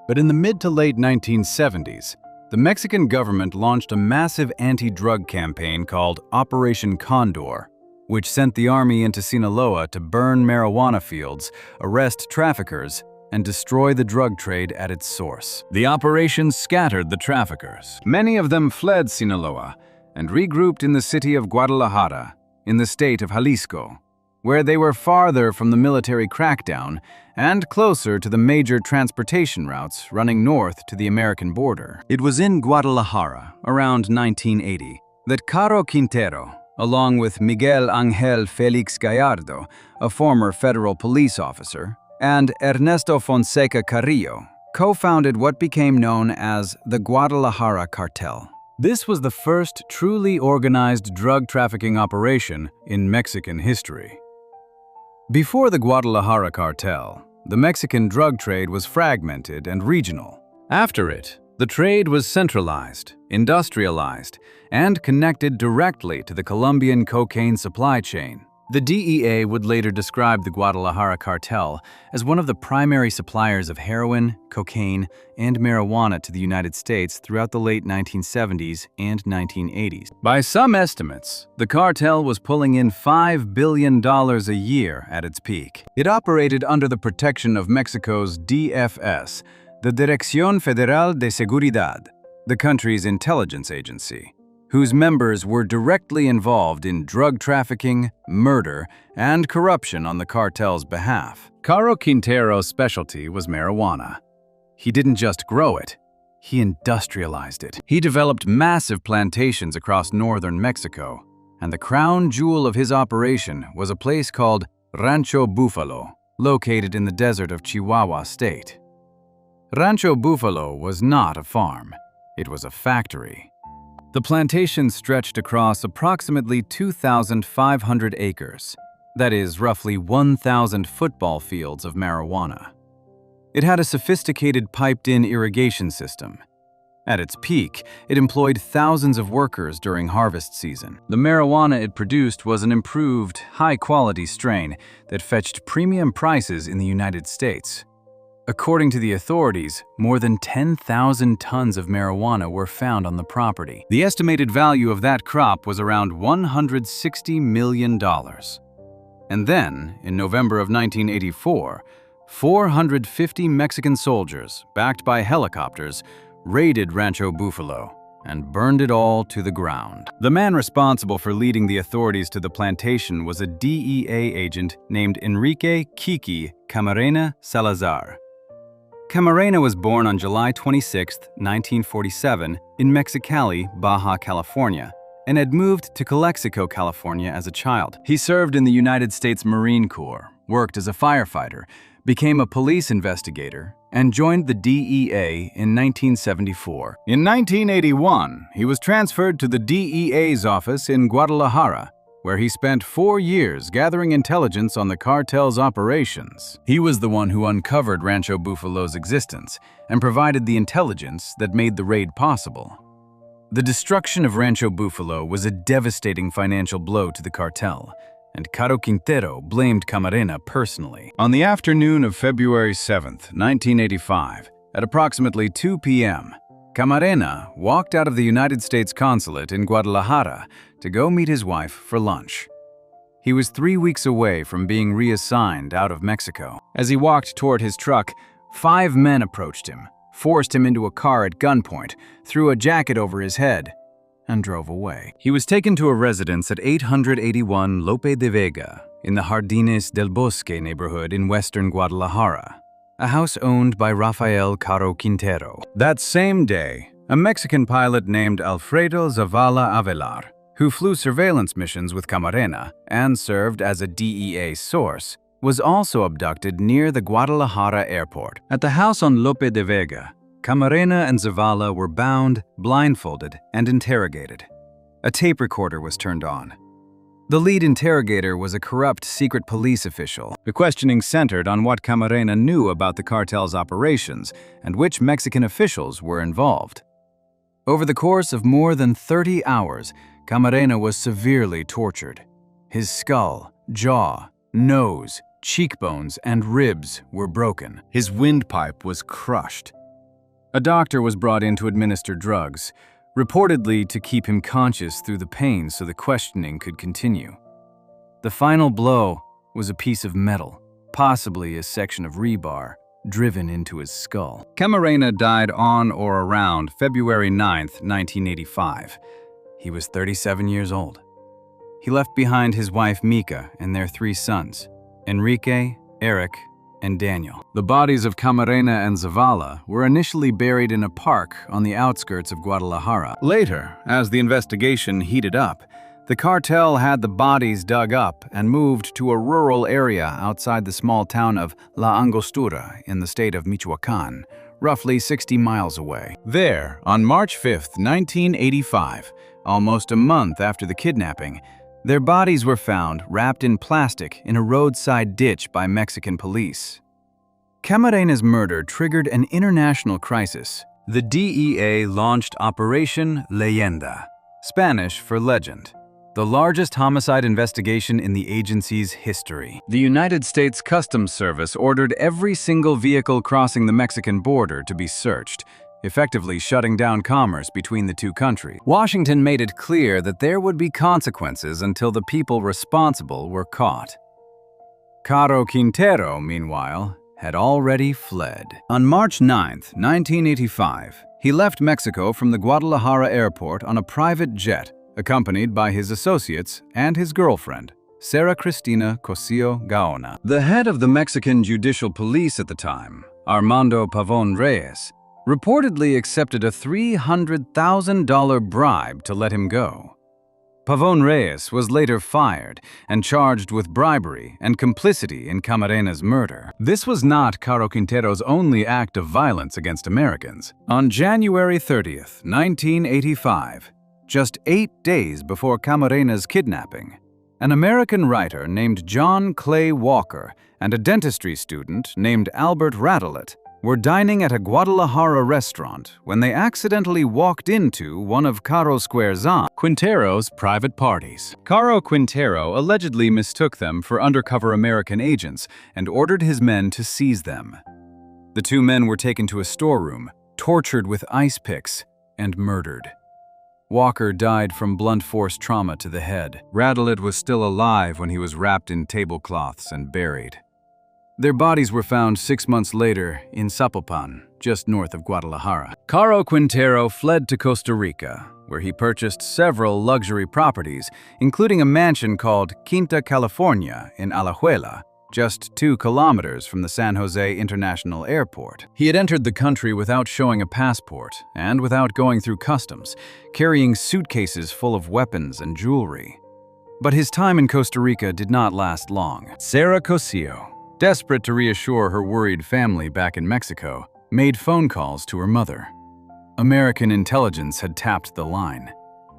But in the mid to late 1970s, the Mexican government launched a massive anti-drug campaign called Operation Condor, which sent the army into Sinaloa to burn marijuana fields, arrest traffickers, and destroy the drug trade at its source. The operation scattered the traffickers. Many of them fled Sinaloa and regrouped in the city of Guadalajara, in the state of Jalisco, where they were farther from the military crackdown and closer to the major transportation routes running north to the American border. It was in Guadalajara, around 1980, that Caro Quintero, along with Miguel Angel Felix Gallardo, a former federal police officer, and Ernesto Fonseca Carrillo, co-founded what became known as the Guadalajara Cartel. This was the first truly organized drug trafficking operation in Mexican history. Before the Guadalajara Cartel, the Mexican drug trade was fragmented and regional. After it, the trade was centralized, industrialized, and connected directly to the Colombian cocaine supply chain. The DEA would later describe the Guadalajara Cartel as one of the primary suppliers of heroin, cocaine, and marijuana to the United States throughout the late 1970s and 1980s. By some estimates, the cartel was pulling in $5 billion a year at its peak. It operated under the protection of Mexico's DFS, the Dirección Federal de Seguridad, the country's intelligence agency, whose members were directly involved in drug trafficking, murder, and corruption on the cartel's behalf. Caro Quintero's specialty was marijuana. He didn't just grow it, he industrialized it. He developed massive plantations across northern Mexico, and the crown jewel of his operation was a place called Rancho Buffalo, located in the desert of Chihuahua State. Rancho Buffalo was not a farm, it was a factory. The plantation stretched across approximately 2,500 acres, that is, roughly 1,000 football fields of marijuana. It had a sophisticated piped-in irrigation system. At its peak, it employed thousands of workers during harvest season. The marijuana it produced was an improved, high-quality strain that fetched premium prices in the United States. According to the authorities, more than 10,000 tons of marijuana were found on the property. The estimated value of that crop was around $160 million. And then, in November of 1984, 450 Mexican soldiers, backed by helicopters, raided Rancho Búfalo and burned it all to the ground. The man responsible for leading the authorities to the plantation was a DEA agent named Enrique Kiki Camarena Salazar. Camarena was born on July 26, 1947, in Mexicali, Baja California, and had moved to Calexico, California as a child. He served in the United States Marine Corps, worked as a firefighter, became a police investigator, and joined the DEA in 1974. In 1981, he was transferred to the DEA's office in Guadalajara, where he spent 4 years gathering intelligence on the cartel's operations. He was the one who uncovered Rancho Búfalo's existence and provided the intelligence that made the raid possible. The destruction of Rancho Búfalo was a devastating financial blow to the cartel, and Caro Quintero blamed Camarena personally. On the afternoon of February 7, 1985, at approximately 2 p.m., Camarena walked out of the United States consulate in Guadalajara to go meet his wife for lunch. He was 3 weeks away from being reassigned out of Mexico. As he walked toward his truck, 5 men approached him, forced him into a car at gunpoint, threw a jacket over his head, and drove away. He was taken to a residence at 881 Lope de Vega in the Jardines del Bosque neighborhood in western Guadalajara, a house owned by Raphael Caro Quintero. That same day, a Mexican pilot named Alfredo Zavala Avelar, who flew surveillance missions with Camarena and served as a DEA source, was also abducted near the Guadalajara airport. At the house on Lope de Vega, Camarena and Zavala were bound, blindfolded, and interrogated. A tape recorder was turned on. The lead interrogator was a corrupt secret police official. The questioning centered on what Camarena knew about the cartel's operations and which Mexican officials were involved. Over the course of more than 30 hours, Camarena was severely tortured. His skull, jaw, nose, cheekbones, and ribs were broken. His windpipe was crushed. A doctor was brought in to administer drugs, reportedly to keep him conscious through the pain so the questioning could continue. The final blow was a piece of metal, possibly a section of rebar, driven into his skull. Camarena died on or around February 9, 1985. He was 37 years old. He left behind his wife Mika and their 3 sons, Enrique, Eric, and Daniel. The bodies of Camarena and Zavala were initially buried in a park on the outskirts of Guadalajara. Later, as the investigation heated up, the cartel had the bodies dug up and moved to a rural area outside the small town of La Angostura in the state of Michoacán, roughly 60 miles away. There, on March 5, 1985, almost a month after the kidnapping, their bodies were found wrapped in plastic in a roadside ditch by Mexican police. Camarena's murder triggered an international crisis. The DEA launched Operation Leyenda, Spanish for legend, the largest homicide investigation in the agency's history. The United States Customs Service ordered every single vehicle crossing the Mexican border to be searched, effectively shutting down commerce between the 2 countries. Washington made it clear that there would be consequences until the people responsible were caught. Caro Quintero, meanwhile, had already fled. On March 9, 1985, he left Mexico from the Guadalajara airport on a private jet, accompanied by his associates and his girlfriend, Sara Cristina Cosio Gaona. The head of the Mexican Judicial Police at the time, Armando Pavón Reyes, reportedly accepted a $300,000 bribe to let him go. Pavón Reyes was later fired and charged with bribery and complicity in Camarena's murder. This was not Caro Quintero's only act of violence against Americans. On January 30, 1985, just 8 days before Camarena's kidnapping, an American writer named John Clay Walker and a dentistry student named Albert Radelet were dining at a Guadalajara restaurant when they accidentally walked into one of Caro Quintero's private parties. Caro Quintero allegedly mistook them for undercover American agents and ordered his men to seize them. The two men were taken to a storeroom, tortured with ice picks, and murdered. Walker died from blunt force trauma to the head. Ravelo was still alive when he was wrapped in tablecloths and buried. Their bodies were found 6 months later in Zapopan, just north of Guadalajara. Caro Quintero fled to Costa Rica, where he purchased several luxury properties, including a mansion called Quinta California in Alajuela, just 2 kilometers from the San Jose International Airport. He had entered the country without showing a passport and without going through customs, carrying suitcases full of weapons and jewelry. But his time in Costa Rica did not last long. Sarah Cosio, desperate to reassure her worried family back in Mexico, made phone calls to her mother. American intelligence had tapped the line.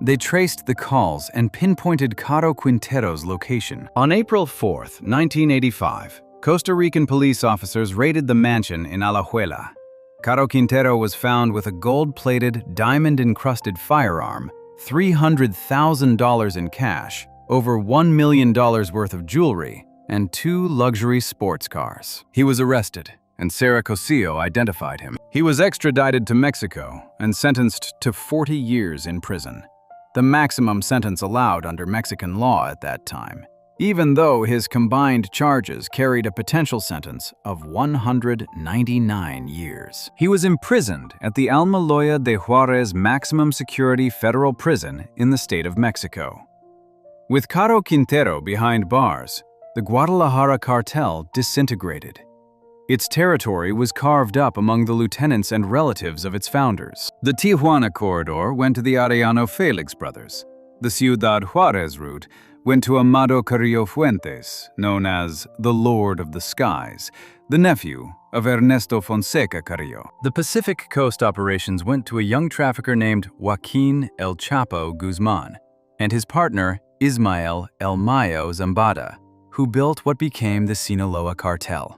They traced the calls and pinpointed Caro Quintero's location. On April 4, 1985, Costa Rican police officers raided the mansion in Alajuela. Caro Quintero was found with a gold-plated, diamond-encrusted firearm, $300,000 in cash, over $1 million worth of jewelry, and 2 luxury sports cars. He was arrested, and Sarah Cosio identified him. He was extradited to Mexico and sentenced to 40 years in prison, the maximum sentence allowed under Mexican law at that time, even though his combined charges carried a potential sentence of 199 years. He was imprisoned at the Almoloya de Juarez Maximum Security Federal Prison in the state of Mexico. With Caro Quintero behind bars, the Guadalajara cartel disintegrated. Its territory was carved up among the lieutenants and relatives of its founders. The Tijuana corridor went to the Arellano Felix brothers. The Ciudad Juarez route went to Amado Carrillo Fuentes, known as the Lord of the Skies, the nephew of Ernesto Fonseca Carrillo. The Pacific Coast operations went to a young trafficker named Joaquin El Chapo Guzman and his partner Ismael El Mayo Zambada, who built what became the Sinaloa cartel.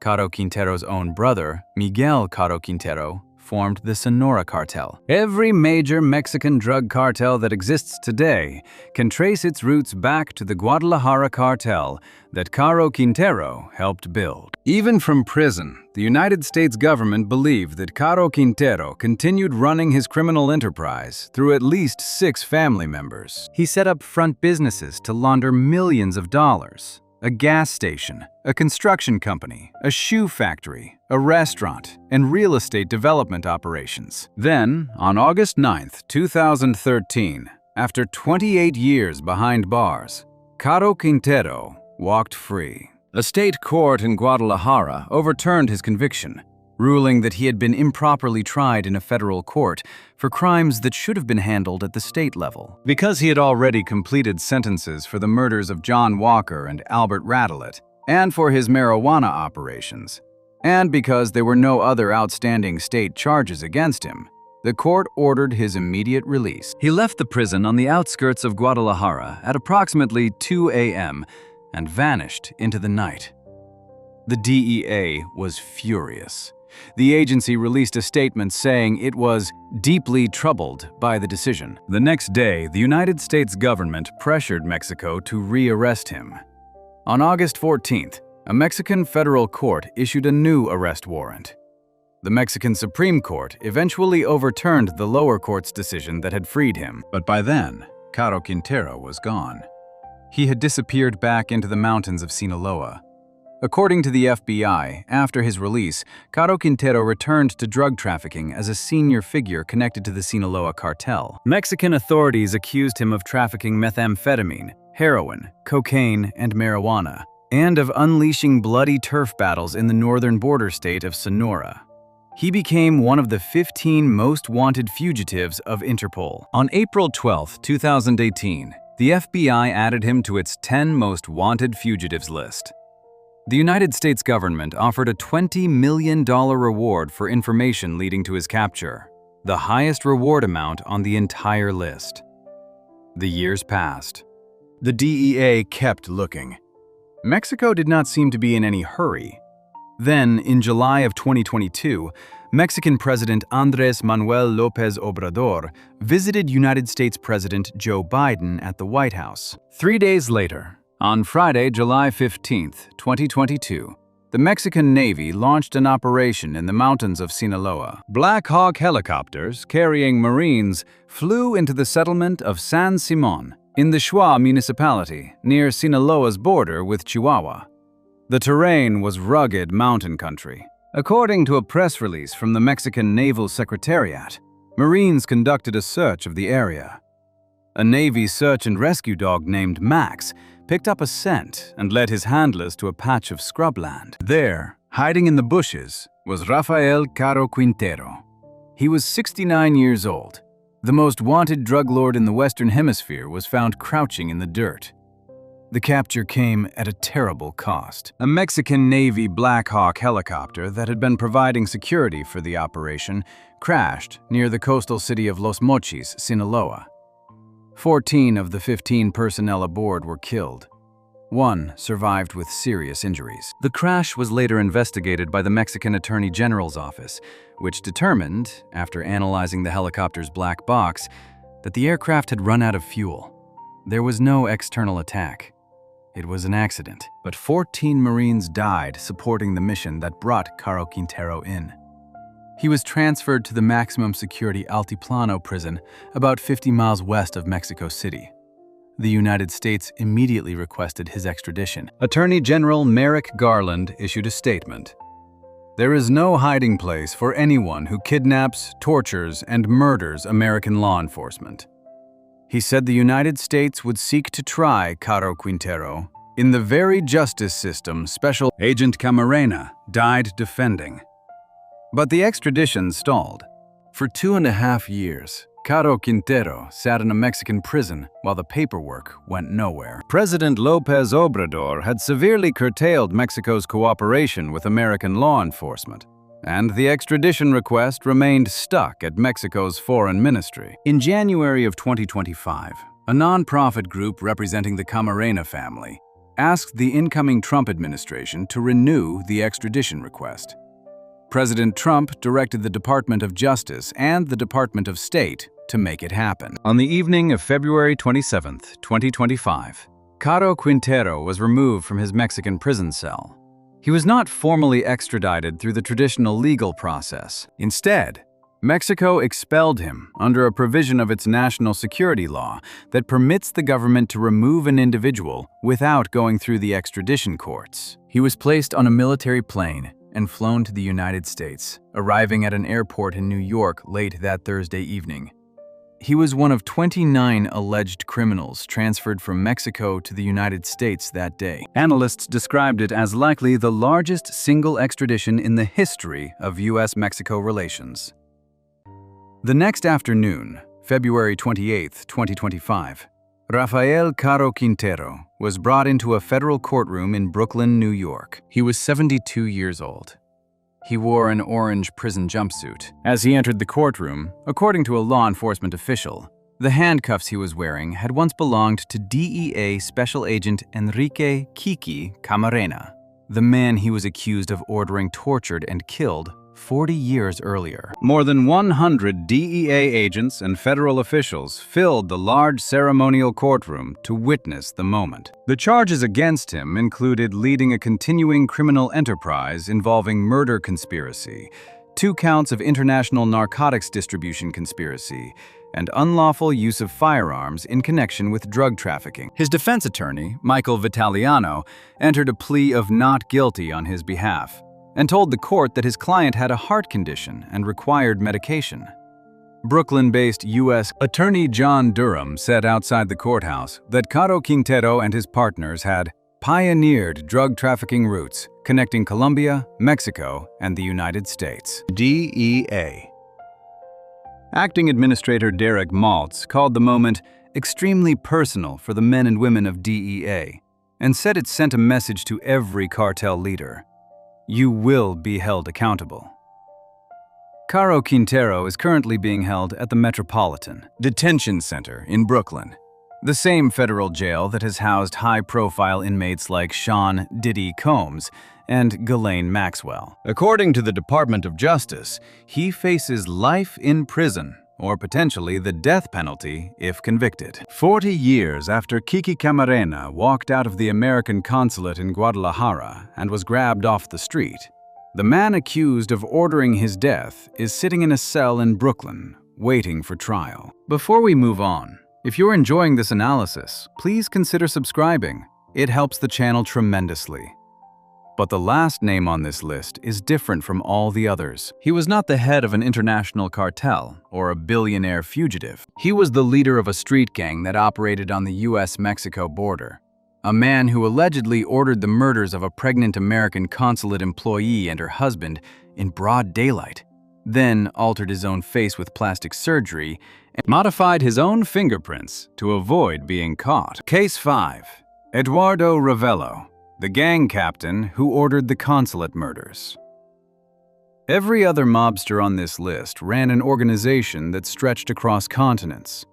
Caro Quintero's own brother, Miguel Caro Quintero, formed the Sonora cartel. Every major Mexican drug cartel that exists today can trace its roots back to the Guadalajara cartel that Caro Quintero helped build. Even from prison, the United States government believed that Caro Quintero continued running his criminal enterprise through at least 6 family members. He set up front businesses to launder millions of dollars. A gas station, a construction company, a shoe factory, a restaurant, and real estate development operations. Then, on August 9, 2013, after 28 years behind bars, Caro Quintero walked free. A state court in Guadalajara overturned his conviction, ruling that he had been improperly tried in a federal court for crimes that should have been handled at the state level. Because he had already completed sentences for the murders of John Walker and Albert Ravelo, and for his marijuana operations, and because there were no other outstanding state charges against him, the court ordered his immediate release. He left the prison on the outskirts of Guadalajara at approximately 2 a.m. and vanished into the night. The DEA was furious. The agency released a statement saying it was deeply troubled by the decision. The next day, the United States government pressured Mexico to re-arrest him. On August 14th, a Mexican federal court issued a new arrest warrant. The Mexican Supreme Court eventually overturned the lower court's decision that had freed him, but by then, Caro Quintero was gone. He had disappeared back into the mountains of Sinaloa. According to the FBI, after his release, Caro Quintero returned to drug trafficking as a senior figure connected to the Sinaloa cartel. Mexican authorities accused him of trafficking methamphetamine, heroin, cocaine, and marijuana, and of unleashing bloody turf battles in the northern border state of Sonora. He became one of the 15 most wanted fugitives of Interpol. On April 12, 2018, the FBI added him to its 10 most wanted fugitives list. The United States government offered a $20 million reward for information leading to his capture, the highest reward amount on the entire list. The years passed. The DEA kept looking. Mexico did not seem to be in any hurry. Then, in July of 2022, Mexican President Andrés Manuel López Obrador visited United States President Joe Biden at the White House. 3 days later, on Friday, July 15, 2022, the Mexican Navy launched an operation in the mountains of Sinaloa. Black Hawk helicopters carrying Marines flew into the settlement of San Simon in the Xua municipality near Sinaloa's border with Chihuahua. The terrain was rugged mountain country. According to a press release from the Mexican Naval Secretariat, Marines conducted a search of the area. A Navy search and rescue dog named Max picked up a scent and led his handlers to a patch of scrubland. There, hiding in the bushes, was Raphael Caro Quintero. He was 69 years old. The most wanted drug lord in the Western Hemisphere was found crouching in the dirt. The capture came at a terrible cost. A Mexican Navy Black Hawk helicopter that had been providing security for the operation crashed near the coastal city of Los Mochis, Sinaloa. 14 of the 15 personnel aboard were killed. One survived with serious injuries. The crash was later investigated by the Mexican Attorney General's office, which determined, after analyzing the helicopter's black box, that the aircraft had run out of fuel. There was no external attack. It was an accident, but 14 Marines died supporting the mission that brought Caro Quintero in. He was transferred to the maximum security Altiplano prison about 50 miles west of Mexico City. The United States immediately requested his extradition. Attorney General Merrick Garland issued a statement. "There is no hiding place for anyone who kidnaps, tortures, and murders American law enforcement." He said the United States would seek to try Caro Quintero in the very justice system Special Agent Camarena died defending. But the extradition stalled. For 2.5 years, Caro Quintero sat in a Mexican prison while the paperwork went nowhere. President López Obrador had severely curtailed Mexico's cooperation with American law enforcement, and the extradition request remained stuck at Mexico's foreign ministry. In January of 2025, a nonprofit group representing the Camarena family asked the incoming Trump administration to renew the extradition request. President Trump directed the Department of Justice and the Department of State to make it happen. On the evening of February 27, 2025, Caro Quintero was removed from his Mexican prison cell. He was not formally extradited through the traditional legal process. Instead, Mexico expelled him under a provision of its national security law that permits the government to remove an individual without going through the extradition courts. He was placed on a military plane and flown to the United States, arriving at an airport in New York late that Thursday evening. He was one of 29 alleged criminals transferred from Mexico to the United States that day. Analysts described it as likely the largest single extradition in the history of U.S.-Mexico relations. The next afternoon, February 28, 2025, Raphael Caro Quintero was brought into a federal courtroom in Brooklyn, New York. He was 72 years old. He wore an orange prison jumpsuit. As he entered the courtroom, according to a law enforcement official, the handcuffs he was wearing had once belonged to DEA Special Agent Enrique Kiki Camarena, the man he was accused of ordering tortured and killed 40 years earlier. More than 100 DEA agents and federal officials filled the large ceremonial courtroom to witness the moment. The charges against him included leading a continuing criminal enterprise involving murder conspiracy, 2 counts of international narcotics distribution conspiracy, and unlawful use of firearms in connection with drug trafficking. His defense attorney, Michael Vitaliano, entered a plea of not guilty on his behalf and told the court that his client had a heart condition and required medication. Brooklyn-based U.S. Attorney John Durham said outside the courthouse that Caro Quintero and his partners had pioneered drug trafficking routes connecting Colombia, Mexico, and the United States. DEA. Acting Administrator Derek Maltz called the moment extremely personal for the men and women of DEA and said it sent a message to every cartel leader. You will be held accountable. Caro Quintero is currently being held at the Metropolitan Detention Center in Brooklyn, the same federal jail that has housed high-profile inmates like Sean Diddy Combs and Ghislaine Maxwell. According to the Department of Justice, he faces life in prison or potentially the death penalty if convicted. 40 years after Kiki Camarena walked out of the American consulate in Guadalajara and was grabbed off the street, the man accused of ordering his death is sitting in a cell in Brooklyn, waiting for trial. Before we move on, if you're enjoying this analysis, please consider subscribing. It helps the channel tremendously. But the last name on this list is different from all the others. He was not the head of an international cartel or a billionaire fugitive. He was the leader of a street gang that operated on the US-Mexico border. A man who allegedly ordered the murders of a pregnant American consulate employee and her husband in broad daylight, then altered his own face with plastic surgery and modified his own fingerprints to avoid being caught. Case 5. Eduardo Ravelo, the gang captain who ordered the consulate murders. Every other mobster on this list ran an organization that stretched across continents.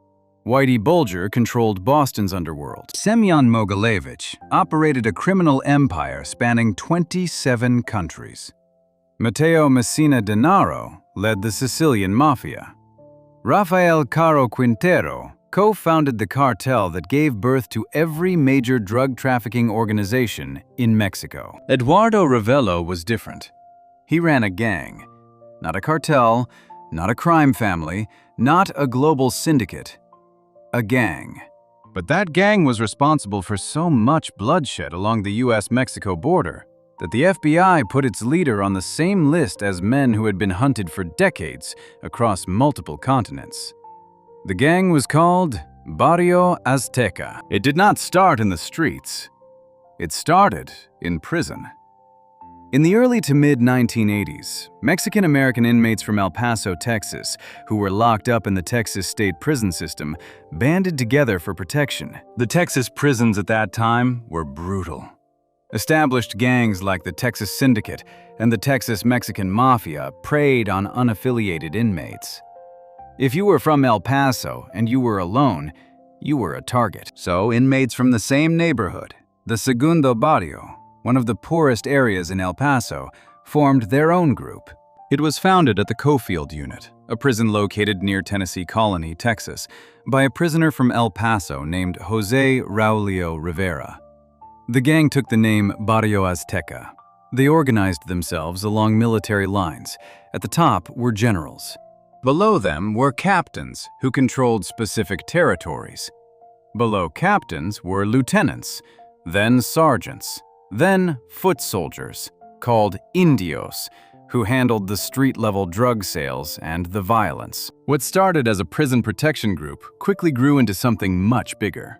Whitey Bulger controlled Boston's underworld. Semion Mogilevich operated a criminal empire spanning 27 countries. Matteo Messina Dinaro led the Sicilian mafia. Raphael Caro Quintero co-founded the cartel that gave birth to every major drug trafficking organization in Mexico. Eduardo Ravelo was different. He ran a gang, not a cartel, not a crime family, not a global syndicate. A gang. But that gang was responsible for so much bloodshed along the US-Mexico border that the FBI put its leader on the same list as men who had been hunted for decades across multiple continents. The gang was called Barrio Azteca. It did not start in the streets. It started in prison. In the early to mid-1980s, Mexican-American inmates from El Paso, Texas, who were locked up in the Texas state prison system, banded together for protection. The Texas prisons at that time were brutal. Established gangs like the Texas Syndicate and the Texas Mexican Mafia preyed on unaffiliated inmates. If you were from El Paso and you were alone, you were a target. So inmates from the same neighborhood, the Segundo Barrio, one of the poorest areas in El Paso, formed their own group. It was founded at the Cofield Unit, a prison located near Tennessee Colony, Texas, by a prisoner from El Paso named Jose Raulio Rivera. The gang took the name Barrio Azteca. They organized themselves along military lines. At the top were generals. Below them were captains who controlled specific territories. Below captains were lieutenants, then sergeants, then foot soldiers, called indios, who handled the street-level drug sales and the violence. What started as a prison protection group quickly grew into something much bigger.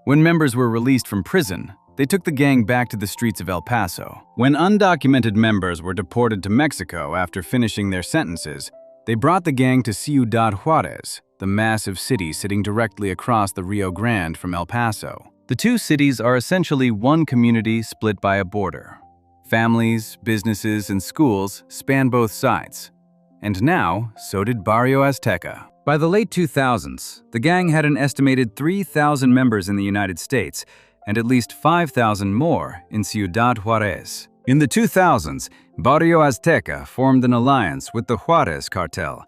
When members were released from prison, they took the gang back to the streets of El Paso. When undocumented members were deported to Mexico after finishing their sentences, they brought the gang to Ciudad Juarez, the massive city sitting directly across the Rio Grande from El Paso. The two cities are essentially one community split by a border. Families, businesses, and schools span both sides. And now, so did Barrio Azteca. By the late 2000s, the gang had an estimated 3,000 members in the United States and at least 5,000 more in Ciudad Juarez. In the 2000s, Barrio Azteca formed an alliance with the Juarez cartel,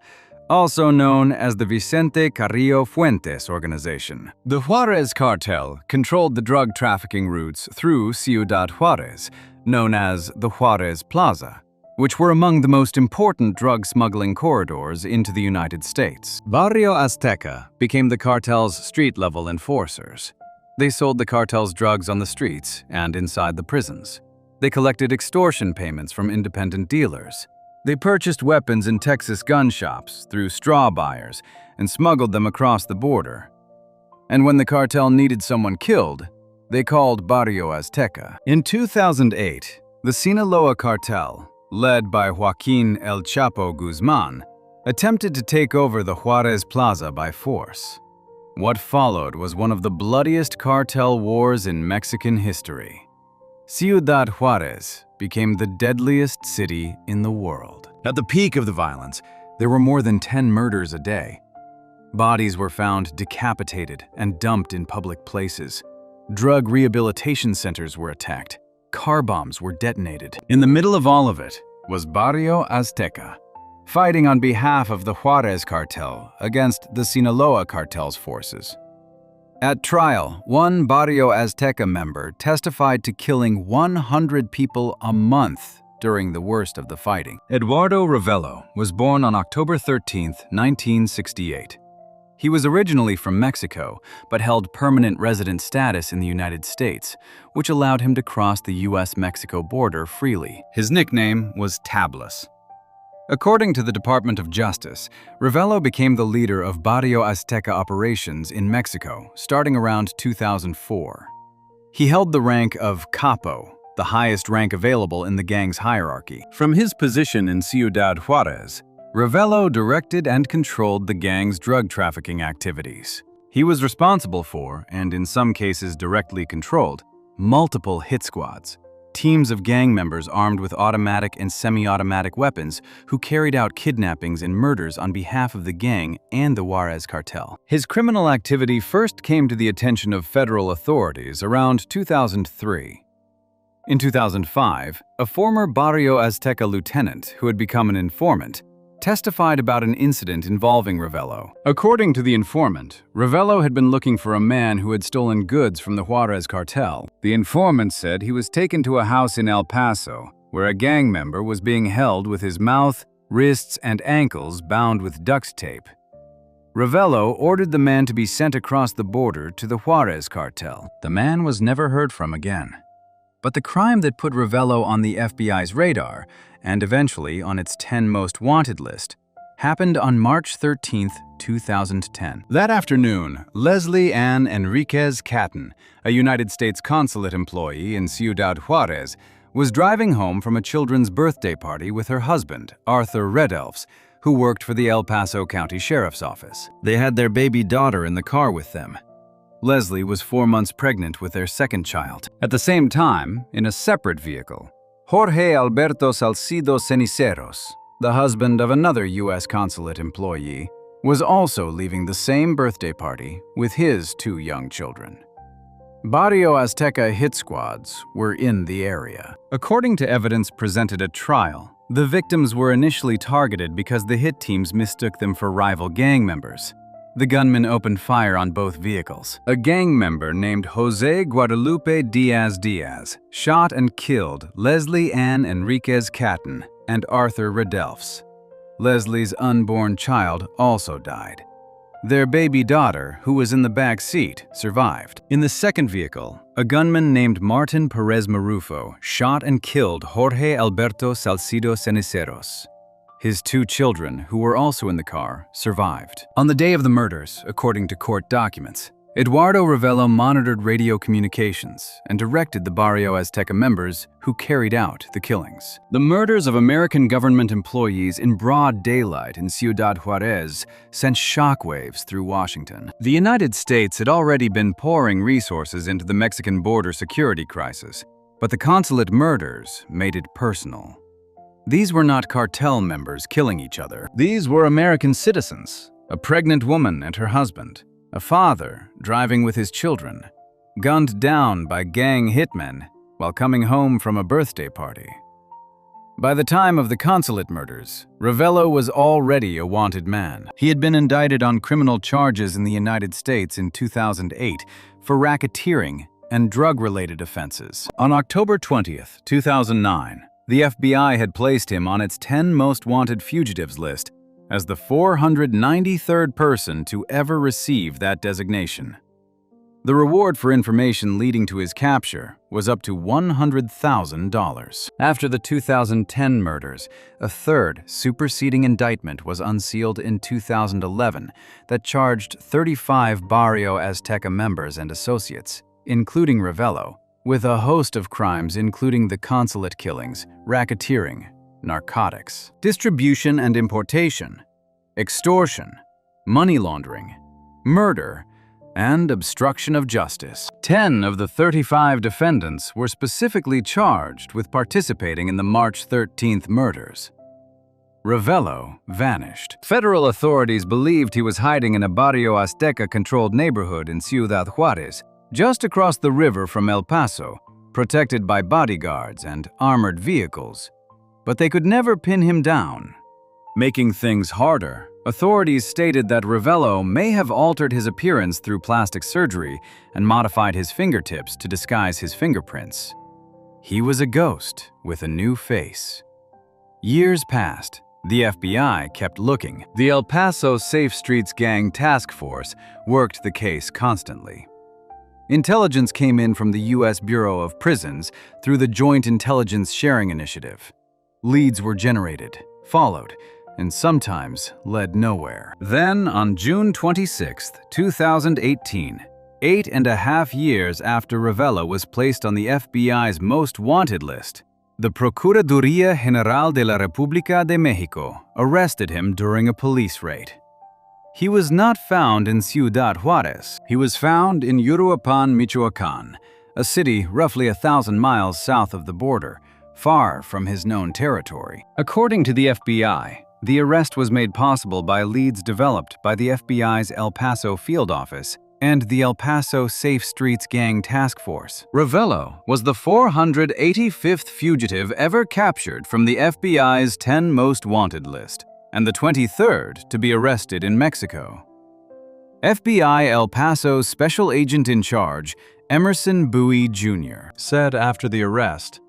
also known as the Vicente Carrillo Fuentes organization. The Juarez cartel controlled the drug trafficking routes through Ciudad Juarez, known as the Juarez Plaza, which were among the most important drug smuggling corridors into the United States. Barrio Azteca became the cartel's street-level enforcers. They sold the cartel's drugs on the streets and inside the prisons. They collected extortion payments from independent dealers. They purchased weapons in Texas gun shops through straw buyers and smuggled them across the border. And when the cartel needed someone killed, they called Barrio Azteca. In 2008, the Sinaloa cartel, led by Joaquin El Chapo Guzman, attempted to take over the Juarez Plaza by force. What followed was one of the bloodiest cartel wars in Mexican history. Ciudad Juarez became the deadliest city in the world. At the peak of the violence, there were more than 10 murders a day. Bodies were found decapitated and dumped in public places. Drug rehabilitation centers were attacked. Car bombs were detonated. In the middle of all of it was Barrio Azteca, fighting on behalf of the Juarez cartel against the Sinaloa cartel's forces. At trial, one Barrio Azteca member testified to killing 100 people a month during the worst of the fighting. Eduardo Ravelo was born on October 13, 1968. He was originally from Mexico, but held permanent resident status in the United States, which allowed him to cross the U.S.-Mexico border freely. His nickname was Tablas. According to the Department of Justice, Ravelo became the leader of Barrio Azteca operations in Mexico starting around 2004. He held the rank of capo, the highest rank available in the gang's hierarchy. From his position in Ciudad Juarez, Ravelo directed and controlled the gang's drug trafficking activities. He was responsible for, and in some cases directly controlled, multiple hit squads, teams of gang members armed with automatic and semi-automatic weapons who carried out kidnappings and murders on behalf of the gang and the Juarez cartel. His criminal activity first came to the attention of federal authorities around 2003. In 2005, a former Barrio Azteca lieutenant who had become an informant testified about an incident involving Ravelo. According to the informant, Ravelo had been looking for a man who had stolen goods from the Juarez cartel. The informant said he was taken to a house in El Paso, where a gang member was being held with his mouth, wrists, and ankles bound with duct tape. Ravelo ordered the man to be sent across the border to the Juarez cartel. The man was never heard from again. But the crime that put Ravelo on the FBI's radar, and eventually on its 10 most wanted list, happened on March 13, 2010. That afternoon, Leslie Ann Enriquez Catton, a United States consulate employee in Ciudad Juarez, was driving home from a children's birthday party with her husband, Arthur Redelfs, who worked for the El Paso County Sheriff's Office. They had their baby daughter in the car with them. Leslie was 4 months pregnant with their second child. At the same time, in a separate vehicle, Jorge Alberto Salcido Ceniceros, the husband of another U.S. consulate employee, was also leaving the same birthday party with his 2 young children. Barrio Azteca hit squads were in the area. According to evidence presented at trial, the victims were initially targeted because the hit teams mistook them for rival gang members. The gunmen opened fire on both vehicles. A gang member named Jose Guadalupe Diaz shot and killed Leslie Ann Enriquez Catton and Arthur Redelfs. Leslie's unborn child also died. Their baby daughter, who was in the back seat, survived. In the second vehicle, a gunman named Martin Perez Marufo shot and killed Jorge Alberto Salcido Ceniceros. His 2 children, who were also in the car, survived. On the day of the murders, according to court documents, Eduardo Ravelo monitored radio communications and directed the Barrio Azteca members who carried out the killings. The murders of American government employees in broad daylight in Ciudad Juarez sent shockwaves through Washington. The United States had already been pouring resources into the Mexican border security crisis, but the consulate murders made it personal. These were not cartel members killing each other. These were American citizens, a pregnant woman and her husband, a father driving with his children, gunned down by gang hitmen while coming home from a birthday party. By the time of the consulate murders, Ravelo was already a wanted man. He had been indicted on criminal charges in the United States in 2008 for racketeering and drug-related offenses. On October 20, 2009, the FBI had placed him on its 10 most wanted fugitives list as the 493rd person to ever receive that designation. The reward for information leading to his capture was up to $100,000. After the 2010 murders, a third superseding indictment was unsealed in 2011 that charged 35 Barrio Azteca members and associates, including Ravelo, with a host of crimes including the consulate killings, racketeering, narcotics, distribution and importation, extortion, money laundering, murder, and obstruction of justice. 10 of the 35 defendants were specifically charged with participating in the March 13th murders. Ravelo vanished. Federal authorities believed he was hiding in a Barrio Azteca-controlled neighborhood in Ciudad Juarez, just across the river from El Paso, protected by bodyguards and armored vehicles. But they could never pin him down. Making things harder, authorities stated that Ravelo may have altered his appearance through plastic surgery and modified his fingertips to disguise his fingerprints. He was a ghost with a new face. Years passed. The FBI kept looking. The El Paso Safe Streets Gang Task Force worked the case constantly. Intelligence came in from the U.S. Bureau of Prisons through the Joint Intelligence Sharing Initiative. Leads were generated, followed, and sometimes led nowhere. Then, on June 26, 2018, 8.5 years after Ravelo was placed on the FBI's most wanted list, the Procuraduría General de la República de México arrested him during a police raid. He was not found in Ciudad Juárez. He was found in Uruapan, Michoacán, a city roughly 1,000 miles south of the border, far from his known territory. According to the FBI, the arrest was made possible by leads developed by the FBI's El Paso field office and the El Paso Safe Streets Gang Task Force. Ravelo was the 485th fugitive ever captured from the FBI's 10 most wanted list, and the 23rd to be arrested in Mexico. FBI El Paso Special Agent in Charge, Emerson Bowie Jr., said after the arrest,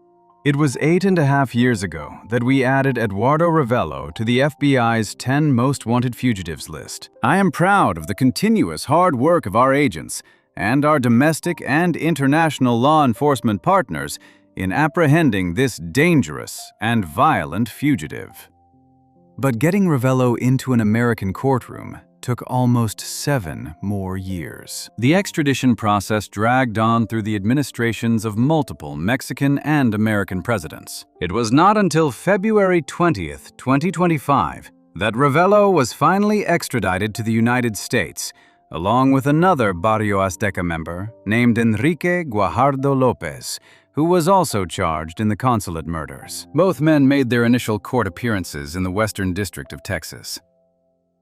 "It was 8.5 years ago that we added Eduardo Ravelo to the FBI's 10 most wanted fugitives list. I am proud of the continuous hard work of our agents and our domestic and international law enforcement partners in apprehending this dangerous and violent fugitive." But getting Ravelo into an American courtroom took almost 7 more years. The extradition process dragged on through the administrations of multiple Mexican and American presidents. It was not until February 20th, 2025, that Ravelo was finally extradited to the United States, along with another Barrio Azteca member named Enrique Guajardo Lopez, who was also charged in the consulate murders. Both men made their initial court appearances in the Western District of Texas.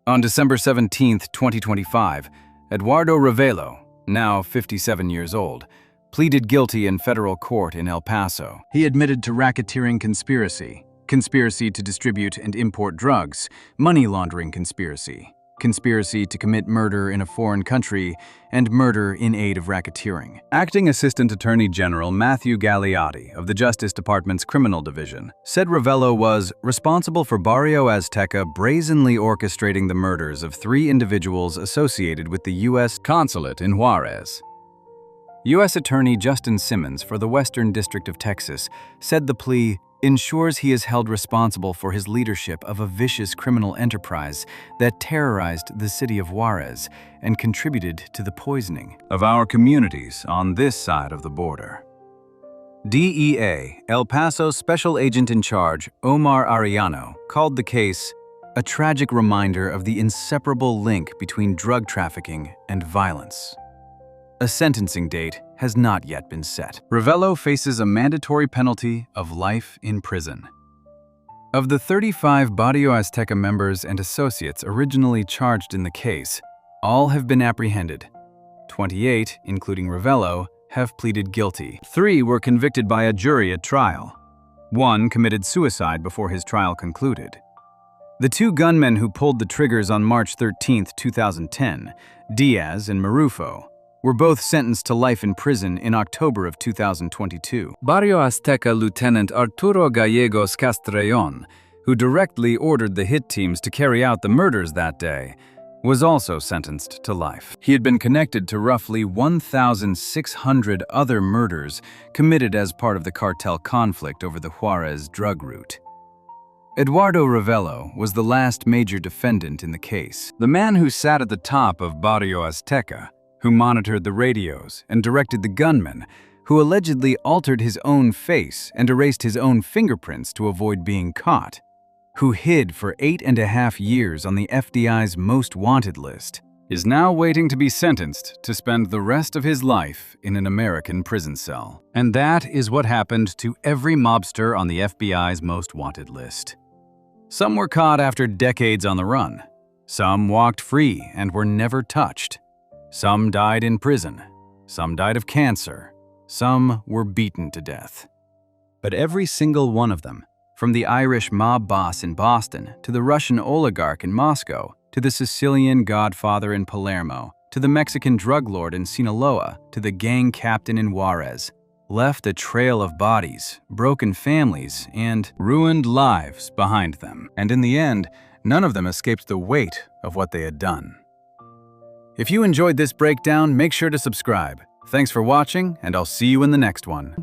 On December 17, 2025, Eduardo Ravelo, now 57 years old, pleaded guilty in federal court in El Paso. He admitted to racketeering conspiracy, conspiracy to distribute and import drugs, money laundering conspiracy, conspiracy to commit murder in a foreign country, and murder in aid of racketeering. Acting Assistant Attorney General Matthew Gagliotti of the Justice Department's Criminal Division said Ravelo was responsible for Barrio Azteca brazenly orchestrating the murders of 3 individuals associated with the U.S. consulate in Juarez. U.S. Attorney Justin Simmons for the Western District of Texas said the plea ensures he is held responsible for his leadership of a vicious criminal enterprise that terrorized the city of Juarez and contributed to the poisoning of our communities on this side of the border. DEA El Paso Special Agent in Charge Omar Arellano called the case a tragic reminder of the inseparable link between drug trafficking and violence. A sentencing date has not yet been set. Ravelo faces a mandatory penalty of life in prison. Of the 35 Barrio Azteca members and associates originally charged in the case, all have been apprehended. 28, including Ravelo, have pleaded guilty. 3 were convicted by a jury at trial. 1 committed suicide before his trial concluded. The 2 gunmen who pulled the triggers on March 13, 2010, Diaz and Marufo, were both sentenced to life in prison in October of 2022. Barrio Azteca Lieutenant Arturo Gallegos Castrellón, who directly ordered the hit teams to carry out the murders that day, was also sentenced to life. He had been connected to roughly 1,600 other murders committed as part of the cartel conflict over the Juarez drug route. Eduardo Ravelo was the last major defendant in the case. The man who sat at the top of Barrio Azteca, who monitored the radios and directed the gunman, who allegedly altered his own face and erased his own fingerprints to avoid being caught, who hid for 8.5 years on the FBI's most wanted list, is now waiting to be sentenced to spend the rest of his life in an American prison cell. And that is what happened to every mobster on the FBI's most wanted list. Some were caught after decades on the run. Some walked free and were never touched. Some died in prison. Some died of cancer. Some were beaten to death. But every single one of them, From the Irish mob boss in Boston, to the Russian oligarch in Moscow, to the Sicilian godfather in Palermo, to the Mexican drug lord in Sinaloa, to the gang captain in Juarez, left a trail of bodies, broken families, and ruined lives behind them. And in the end, none of them escaped the weight of what they had done. If you enjoyed this breakdown, make sure to subscribe. Thanks for watching, and I'll see you in the next one.